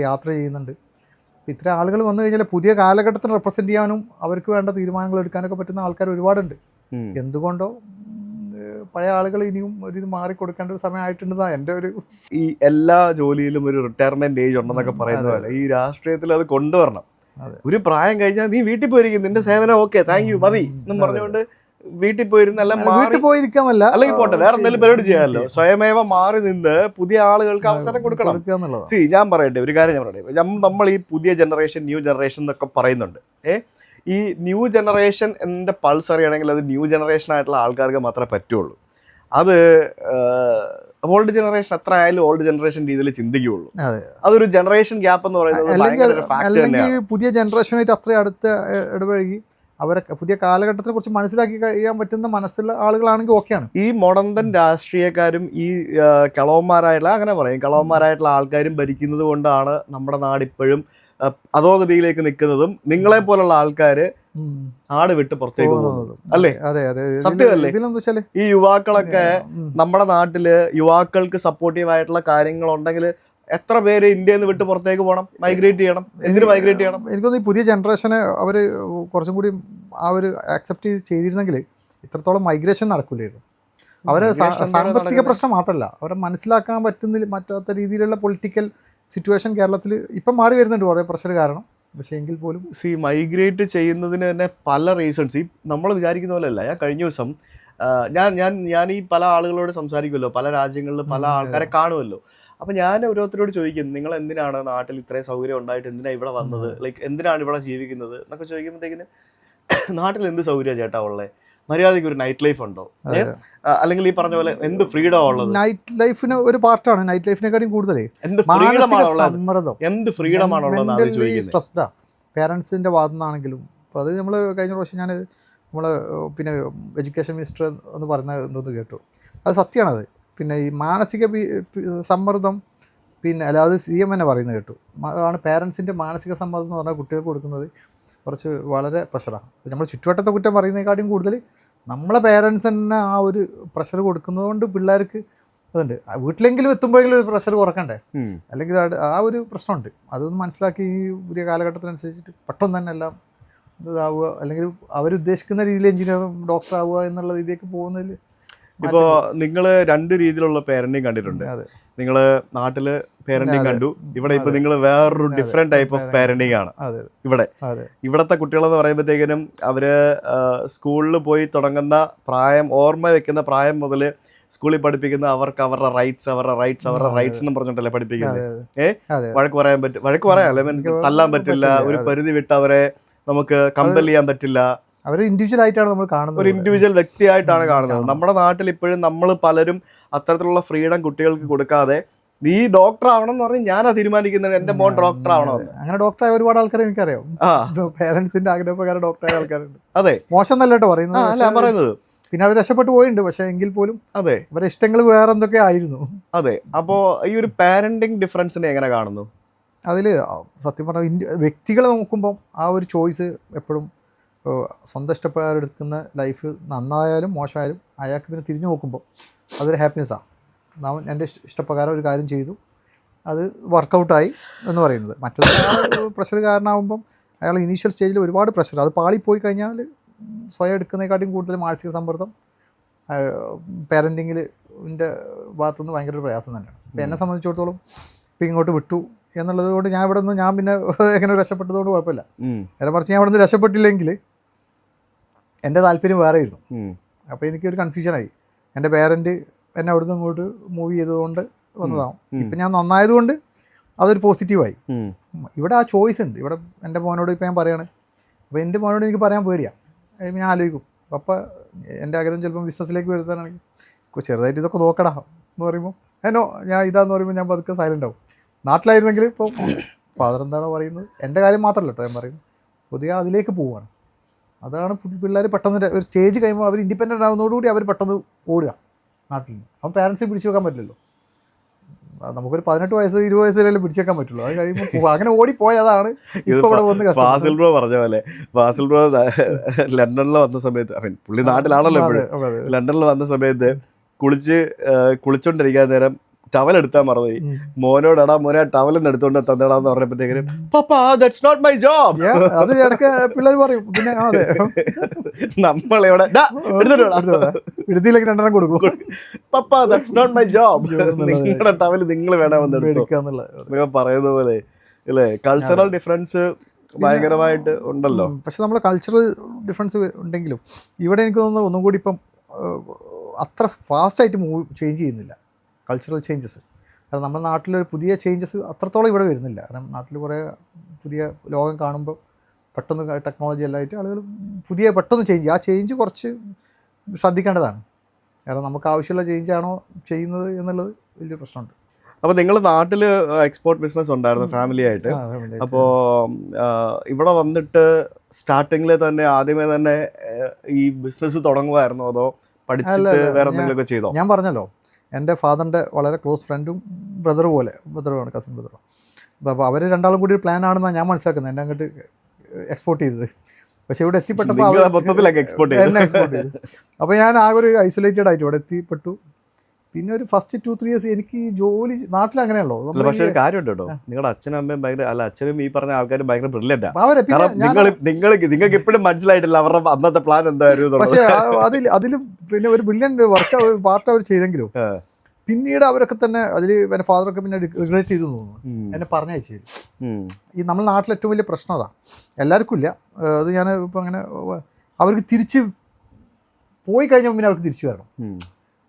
യാത്ര ചെയ്യുന്നുണ്ട്. ഇത്തരം ആളുകൾ വന്നു കഴിഞ്ഞാൽ പുതിയ കാലഘട്ടത്തിന് റെപ്രസെൻറ്റ് ചെയ്യാനും അവർക്ക് വേണ്ട തീരുമാനങ്ങൾ എടുക്കാനൊക്കെ പറ്റുന്ന ആൾക്കാർ ഒരുപാടുണ്ട്. എന്തുകൊണ്ടോ പഴയ ആളുകൾ ഇനിയും ഇത് മാറിക്കൊടുക്കേണ്ട ഒരു സമയമായിട്ടുണ്ടെന്നാണ് എൻ്റെ ഒരു. ഈ എല്ലാ ജോലിയിലും ഒരു റിട്ടയർമെന്റ് ഏജ് ഉണ്ടെന്നൊക്കെ പറയുന്ന പോലെ ഈ രാഷ്ട്രീയത്തിൽ അത് കൊണ്ടുവരണം. ഒരു പ്രായം കഴിഞ്ഞാൽ നീ വീട്ടിൽ പോയിരിക്കും, നിന്റെ സേവനം ഓക്കെ താങ്ക് യു മതി എന്നും പറഞ്ഞുകൊണ്ട് വീട്ടിൽ പോയിരുന്നെല്ലാം പോയിരിക്കാമല്ല, അല്ലെങ്കിൽ പോട്ടെ വേറെ എന്തെങ്കിലും പരിപാടി ചെയ്യാമല്ലോ. സ്വയമേവ മാറി നിന്ന് പുതിയ ആളുകൾക്ക് അവസരം കൊടുക്കണം. ഞാൻ പറയട്ടെ ഒരു കാര്യം, ഞാൻ പറയട്ടെ, നമ്മൾ ഈ പുതിയ ജനറേഷൻ ന്യൂ ജനറേഷൻ എന്നൊക്കെ പറയുന്നുണ്ട്. ഈ ന്യൂ ജനറേഷൻ എൻ്റെ പൾസ് അറിയണമെങ്കിൽ അത് ന്യൂ ജനറേഷൻ ആയിട്ടുള്ള ആൾക്കാർക്ക് മാത്രമേ പറ്റുള്ളൂ. അത് ഓൾഡ് ജനറേഷൻ എത്ര ആയാലും ഓൾഡ് ജനറേഷൻ രീതിയിൽ ചിന്തിക്കുകയുള്ളൂ. അതൊരു ജനറേഷൻ ഗ്യാപ്പ് എന്ന് പറയുന്നത്. അല്ലെങ്കിൽ പുതിയ ജനറേഷനായിട്ട് അത്ര അടുത്ത ഇടപഴകി അവരൊക്കെ പുതിയ കാലഘട്ടത്തിനെ കുറിച്ച് മനസ്സിലാക്കി കഴിയാൻ പറ്റുന്ന മനസ്സുള്ള ആളുകളാണെങ്കിൽ ഓക്കെയാണ്. ഈ മൊടന്തൻ രാഷ്ട്രീയക്കാരും ഈ കളവന്മാരായിട്ടുള്ള, അങ്ങനെ പറയും, കളവന്മാരായിട്ടുള്ള ആൾക്കാരും ഭരിക്കുന്നത് കൊണ്ടാണ് നമ്മുടെ നാട് ഇപ്പോഴും അധോഗതിയിലേക്ക് നിൽക്കുന്നതും നിങ്ങളെ പോലുള്ള ആൾക്കാര് നാട് വിട്ട് പുറത്തേക്ക് പോകുന്നതും അല്ലേ? സത്യമല്ലേ? ഈ യുവാക്കളൊക്കെ നമ്മുടെ നാട്ടില് യുവാക്കൾക്ക് സപ്പോർട്ടീവായിട്ടുള്ള കാര്യങ്ങളുണ്ടെങ്കിൽ എത്ര പേര് ഇന്ത്യയിൽ നിന്ന് വിട്ട് പുറത്തേക്ക് പോകണം, മൈഗ്രേറ്റ് ചെയ്യണം? എന്തിനു മൈഗ്രേറ്റ് ചെയ്യണം? എനിക്കൊന്ന് ഈ പുതിയ ജനറേഷനെ അവർ കുറച്ചും കൂടി ആ ഒരു ആക്സെപ്റ്റ് ചെയ്തിരുന്നെങ്കിൽ ഇത്രത്തോളം മൈഗ്രേഷൻ നടക്കില്ലായിരുന്നു. അവരെ സാമ്പത്തിക പ്രശ്നം മാത്രമല്ല, അവരെ മനസ്സിലാക്കാൻ പറ്റാത്ത രീതിയിലുള്ള പൊളിറ്റിക്കൽ സിറ്റുവേഷൻ കേരളത്തിൽ ഇപ്പം മാറി വരുന്നുണ്ട് കുറേ പ്രഷർ കാരണം. പക്ഷേ എങ്കിൽ പോലും മൈഗ്രേറ്റ് ചെയ്യുന്നതിന് തന്നെ പല റീസൺസ് ഈ നമ്മൾ വിചാരിക്കുന്ന പോലെ അല്ല. ഞാൻ കഴിഞ്ഞ ദിവസം ഞാൻ ഈ പല ആളുകളോട് സംസാരിക്കുമല്ലോ, പല രാജ്യങ്ങളിൽ പല ആൾക്കാരെ കാണുമല്ലോ. അപ്പം ഞാൻ ഓരോരുത്തരോട് ചോദിക്കും, നിങ്ങൾ എന്തിനാണ് നാട്ടിൽ ഇത്രയും സൗകര്യം ഉണ്ടായിട്ട് എന്തിനാണ് ഇവിടെ വന്നത്, ലൈക്ക് എന്തിനാണ് ഇവിടെ ജീവിക്കുന്നത് എന്നൊക്കെ ചോദിക്കുമ്പോഴത്തേക്കിന് നാട്ടിൽ എന്ത് സൗകര്യമാണ് ചേട്ടാ ഉള്ളത്, മര്യാദയ്ക്ക് ഒരു നൈറ്റ് ലൈഫ് ഉണ്ടോ, അല്ലെങ്കിൽ ഈ പറഞ്ഞ പോലെ എന്ത് ഫ്രീഡം ഉള്ളത്? നൈറ്റ് ലൈഫിന് ഒരു പാർട്ടാണ്, നൈറ്റ് ലൈഫിനെക്കാളും കൂടുതൽ എന്ത് ഫ്രീഡമാണുള്ളത്, എന്ത് ഫ്രീഡമാണുള്ളത് സ്ട്രെസ്ഡാ പേരൻസിൻ്റെ ഭാഗത്തു നിന്നാണെങ്കിലും. അപ്പോൾ അത് നമ്മൾ കഴിഞ്ഞ പ്രാവശ്യം ഞാൻ പിന്നെ എഡ്യൂക്കേഷൻ മിനിസ്റ്റർ എന്ന് പറഞ്ഞ എന്തോന്ന് കേട്ടു, അത് സത്യമാണത്. പിന്നെ ഈ മാനസിക സമ്മർദ്ദം, പിന്നെ അല്ലാതെ CM തന്നെ പറയുന്നത് കേട്ടു, അതാണ് പേരൻസിൻ്റെ മാനസിക സമ്മർദ്ദം എന്ന് പറഞ്ഞാൽ കുട്ടികൾക്ക് കൊടുക്കുന്നത് കുറച്ച് വളരെ പ്രഷറാണ്. നമ്മൾ ചുറ്റുവട്ടത്തെ കുറ്റം പറയുന്നതിനെക്കാട്ടും കൂടുതൽ നമ്മളെ പേരൻസ് തന്നെ ആ ഒരു പ്രഷർ കൊടുക്കുന്നത് കൊണ്ട് പിള്ളേർക്ക് അതുണ്ട്. വീട്ടിലെങ്കിലും എത്തുമ്പോഴെങ്കിലും ഒരു പ്രഷർ കുറക്കണ്ടേ, അല്ലെങ്കിൽ ആ ഒരു പ്രശ്നമുണ്ട്. അതൊന്ന് മനസ്സിലാക്കി ഈ പുതിയ കാലഘട്ടത്തിനനുസരിച്ചിട്ട് പെട്ടെന്ന് തന്നെ എല്ലാം ഇതാവുക, അല്ലെങ്കിൽ അവരുദ്ദേശിക്കുന്ന രീതിയിൽ എഞ്ചിനീയറും ഡോക്ടർ ആവുക എന്നുള്ള രീതിയിലേക്ക് പോകുന്നതിൽ. ഇപ്പോൾ നിങ്ങൾ 2 രീതിയിലുള്ള പേരൻറ്റിങ് കണ്ടിട്ടുണ്ട്. നിങ്ങൾ നാട്ടില് പേരന്റിങ് കണ്ടു, ഇവിടെ ഇപ്പൊ നിങ്ങൾ വേറൊരു ഡിഫറെന്റ് ടൈപ്പ് ഓഫ് പേരന്റിങ് ആണ് ഇവിടത്തെ കുട്ടികളെന്ന് പറയുമ്പോഴത്തേക്കിനും അവര് സ്കൂളിൽ പോയി തുടങ്ങുന്ന പ്രായം, ഓർമ്മ വെക്കുന്ന പ്രായം മുതൽ സ്കൂളിൽ പഠിപ്പിക്കുന്ന അവർക്ക് അവരുടെ റൈറ്റ്സ് എന്ന് പറഞ്ഞിട്ടല്ലേ പഠിപ്പിക്കുന്നത്. വഴക്ക് പറയാം അല്ലെ, തല്ലാൻ പറ്റില്ല, ഒരു പരിധി വിട്ട് അവരെ നമുക്ക് കമ്പൽ ചെയ്യാൻ പറ്റില്ല. അവർ ഇൻഡിവിജ്വൽ ആയിട്ടാണ് നമ്മൾ കാണുന്നത്, ഒരു ഇൻഡിവിജ്വൽ വ്യക്തിയായിട്ടാണ് കാണുന്നത്. നമ്മുടെ നാട്ടിൽ ഇപ്പോഴും നമ്മൾ പലരും അത്തരത്തിലുള്ള ഫ്രീഡം കുട്ടികൾക്ക് കൊടുക്കാതെ നീ ഡോക്ടർ ആവണം എന്ന് പറഞ്ഞ് ഞാനാ തീരുമാനിക്കുന്നത് എന്റെ മോൻ ഡോക്ടർ ആവണം. അങ്ങനെ ഡോക്ടറായ ഒരുപാട് ആൾക്കാരെ എനിക്കറിയാം, പേരൻസിന്റെ ആഗ്രഹപ്രകാരം ഡോക്ടറായ ആൾക്കാരുണ്ട്. അതെ, മോശം എന്നല്ല കേട്ടോ പറയുന്നത്. പിന്നെ അവർ രക്ഷപ്പെട്ടു പോയിട്ടുണ്ട്, പക്ഷെ എങ്കിൽ പോലും അതെ അവരുടെ ഇഷ്ടങ്ങൾ വേറെ എന്തൊക്കെ ആയിരുന്നു. അതെ, അപ്പോൾ ഈ ഒരു പാരന്റിങ് ഡിഫറൻസിനെ എങ്ങനെ കാണുന്നു? അതിൽ സത്യം പറഞ്ഞാൽ വ്യക്തികളെ നോക്കുമ്പം ആ ഒരു ചോയ്സ് എപ്പോഴും സ്വന്തം ഇഷ്ടപ്രകാരം എടുക്കുന്ന ലൈഫ് നന്നായാലും മോശമായാലും അയാൾക്ക് പിന്നെ തിരിഞ്ഞു നോക്കുമ്പോൾ അതൊരു ഹാപ്പിനെസ്സാണ്. നാം എൻ്റെ ഇഷ്ടപ്രകാരം ഒരു കാര്യം ചെയ്തു, അത് വർക്കൗട്ടായി എന്ന് പറയുന്നത്. മറ്റൊരു പ്രഷർ കാരണമാകുമ്പം അയാൾ ഇനീഷ്യൽ സ്റ്റേജിൽ ഒരുപാട് പ്രഷർ, അത് പാളിപ്പോയി കഴിഞ്ഞാൽ സ്വയം എടുക്കുന്നതിനെക്കാട്ടും കൂടുതൽ മാനസിക സമ്മർദ്ദം പാരൻറ്റിങ്ങിൻ്റെ ഭാഗത്തുനിന്ന് ഭയങ്കര ഒരു പ്രയാസം തന്നെയാണ്. ഇപ്പം എന്നെ സംബന്ധിച്ചിടത്തോളം ഇപ്പം ഇങ്ങോട്ട് വിട്ടു, എന്നുള്ളത് കൊണ്ട് ഞാൻ ഇവിടെ നിന്ന് ഞാൻ പിന്നെ എങ്ങനെ രക്ഷപ്പെട്ടതുകൊണ്ട് കുഴപ്പമില്ല. നേരെ മറിച്ച് ഞാൻ ഇവിടെ നിന്ന് രക്ഷപ്പെട്ടില്ലെങ്കിൽ എൻ്റെ താല്പര്യം വേറെ ആയിരുന്നു. അപ്പോൾ എനിക്കൊരു കൺഫ്യൂഷനായി. എൻ്റെ പേരൻറ്റ് എന്നെ അവിടുന്ന് ഇങ്ങോട്ട് മൂവ് ചെയ്തതുകൊണ്ട് വന്നതാവും. ഇപ്പം ഞാൻ നന്നായതുകൊണ്ട് അതൊരു പോസിറ്റീവായി. ഇവിടെ ആ ചോയ്സ് ഉണ്ട്. ഇവിടെ എൻ്റെ മോനോട് ഇപ്പം ഞാൻ പറയുകയാണ്. അപ്പോൾ എൻ്റെ മോനോട് എനിക്ക് പറയാൻ പേടിയാണ്. ഞാൻ ആലോചിക്കും, അപ്പോൾ എൻ്റെ ആഗ്രഹം ചിലപ്പം ബിസിനസ്സിലേക്ക് വരുത്താനാണെങ്കിൽ ചെറുതായിട്ട് ഇതൊക്കെ നോക്കടാ എന്ന് പറയുമ്പോൾ എന്നോ ഞാൻ ഇതാന്ന് പറയുമ്പോൾ ഞാൻ പതുക്കെ സൈലൻ്റ് ആവും. നാട്ടിലായിരുന്നെങ്കിൽ ഇപ്പോൾ ഫാദർ എന്താണോ പറയുന്നത്, എൻ്റെ കാര്യം മാത്രമല്ല കേട്ടോ ഞാൻ പറയുന്നത്, പുതിയ അതിലേക്ക് പോവുകയാണ്. അതാണ് പിള്ളേർ പെട്ടെന്ന് ഒരു സ്റ്റേജ് കഴിയുമ്പോൾ അവർ ഇൻഡിപെൻഡൻ്റ് ആവുന്നതോടുകൂടി അവർ പെട്ടെന്ന് ഓടുക നാട്ടിൽ നിന്ന്. അപ്പം പാരൻസിനെ പിടിച്ചു വെക്കാൻ പറ്റില്ലല്ലോ. നമുക്കൊരു 18 വയസ്സ് 20 വയസ്സ് വരെ പിടിച്ചു വെക്കാൻ പറ്റുള്ളൂ. അത് കഴിയുമ്പോൾ അങ്ങനെ ഓടിപ്പോയതാണ് ഇപ്പോൾ ഇവിടെ വന്ന് ഫാസിൽ ബ്രോ പറഞ്ഞ പോലെ. ഫാസിൽ ബ്രോ ലണ്ടനിൽ വന്ന സമയത്ത്, പുള്ളി നാട്ടിലാണല്ലോ എപ്പോഴും, ലണ്ടനിൽ വന്ന സമയത്ത് കുളിച്ചോണ്ടിരിക്കാൻ നേരം ടവലെടുത്താൽ മറന്നുപോയി. മോനോടാ മോനെ ടവലൊന്നും എടുത്തോണ്ട് തന്നടാന്ന് പറഞ്ഞപ്പോഴത്തേക്കും പപ്പാ ദാറ്റ്സ് നോട്ട് മൈ ജോബ്. അത് ഇടയ്ക്ക് പിള്ളേർ പറയും. പിന്നെ അതെ നമ്മളെവിടെ എടുത്തില്ലെങ്കിൽ 2 എണ്ണം കൊടുക്കും. പപ്പാ ദാറ്റ്സ് നോട്ട് മൈ ജോബ്, നിങ്ങളുടെ ടവല് നിങ്ങൾ വേണമെന്ന് എടുക്കുക പറയുന്ന പോലെ അല്ലേ. കൾച്ചറൽ ഡിഫറൻസ് ഭയങ്കരമായിട്ട് ഉണ്ടല്ലോ. പക്ഷെ നമ്മൾ കൾച്ചറൽ ഡിഫറൻസ് ഉണ്ടെങ്കിലും ഇവിടെ എനിക്ക് തോന്നുന്നു ഒന്നും കൂടി ഇപ്പം അത്ര ഫാസ്റ്റായിട്ട് ചേഞ്ച് ചെയ്യുന്നില്ല കൾച്ചറൽ ചേഞ്ചസ്. കാരണം നമ്മുടെ നാട്ടിലൊരു പുതിയ ചേഞ്ചസ് അത്രത്തോളം ഇവിടെ വരുന്നില്ല. കാരണം നാട്ടിൽ കുറേ പുതിയ ലോകം കാണുമ്പോൾ പെട്ടെന്ന് ടെക്നോളജി എല്ലാമായിട്ട് ആളുകൾ പെട്ടെന്ന് ചേഞ്ച് ചെയ്യും. ആ ചേഞ്ച് കുറച്ച് ശ്രദ്ധിക്കേണ്ടതാണ്. കാരണം നമുക്ക് ആവശ്യമുള്ള ചേഞ്ചാണോ ചെയ്യുന്നത് എന്നുള്ളത് വലിയ പ്രശ്നമുണ്ട്. അപ്പോൾ നിങ്ങൾ നാട്ടിൽ എക്സ്പോർട്ട് ബിസിനസ് ഉണ്ടായിരുന്നു ഫാമിലി ആയിട്ട്. അപ്പോൾ ഇവിടെ വന്നിട്ട് സ്റ്റാർട്ടിങ്ങിൽ തന്നെ ആദ്യമേ തന്നെ ഈ ബിസിനസ് തുടങ്ങുമായിരുന്നോ അതോ പഠിച്ചിട്ട് വേറെ എന്തെങ്കിലുമൊക്കെ ചെയ്തോ? ഞാൻ പറഞ്ഞല്ലോ, എൻ്റെ ഫാദറിൻ്റെ വളരെ ക്ലോസ് ഫ്രണ്ടും ബ്രദറുമാണ്, കസിൻ ബ്രദറും. അപ്പോൾ അവർ രണ്ടാളും കൂടി ഒരു പ്ലാൻ ആണെന്നാണ് ഞാൻ മനസ്സിലാക്കുന്നത് എന്നെ അങ്ങോട്ട് എക്സ്പോർട്ട് ചെയ്തത്. പക്ഷേ ഇവിടെ എത്തിപ്പെട്ടപ്പോൾ എന്നെ എക്സ്പോർട്ട് ചെയ്തു. അപ്പോൾ ഞാൻ ആകെ ഒരു ഐസൊലേറ്റഡ് ആയിട്ട് ഇവിടെ എത്തിപ്പെട്ടു. പിന്നെ ഒരു ഫസ്റ്റ് 2-3 ഇയേഴ്സ് എനിക്ക് ജോലി നാട്ടിൽ അങ്ങനെയല്ലോ. പക്ഷേ ഒരു കാര്യമുണ്ട് കേട്ടോ, നിങ്ങളുടെ അച്ഛനും അമ്മയും ഭയങ്കര അച്ഛനും ഈ പറഞ്ഞ ആൾക്കാരും ഭയങ്കര ബ്രില്യൻ്റാണ്. നിങ്ങൾക്ക് ഇപ്പോഴും മനസ്സിലായിട്ടില്ല അവരുടെ അന്നത്തെ പ്ലാൻ എന്തായിരുന്നു. പക്ഷേ അതിൽ പിന്നെ ഒരു ബ്രില്യൻ്റ് പാർട്ട് അവർ ചെയ്തെങ്കിലും പിന്നീട് അവരൊക്കെ തന്നെ അതിൽ എൻ്റെ ഫാദറൊക്കെ പിന്നെ റിഗ്രറ്റ് ചെയ്തു തോന്നുന്നു, എന്നെ പറഞ്ഞയച്ചു. ഈ നമ്മുടെ നാട്ടിൽ ഏറ്റവും വലിയ പ്രശ്നം അതാണ്. എല്ലാവർക്കും ഇല്ല അത്. ഞാൻ ഇപ്പം അങ്ങനെ അവർക്ക് തിരിച്ച് പോയി കഴിഞ്ഞാൽ പിന്നെ അവർക്ക് തിരിച്ചു വരണം.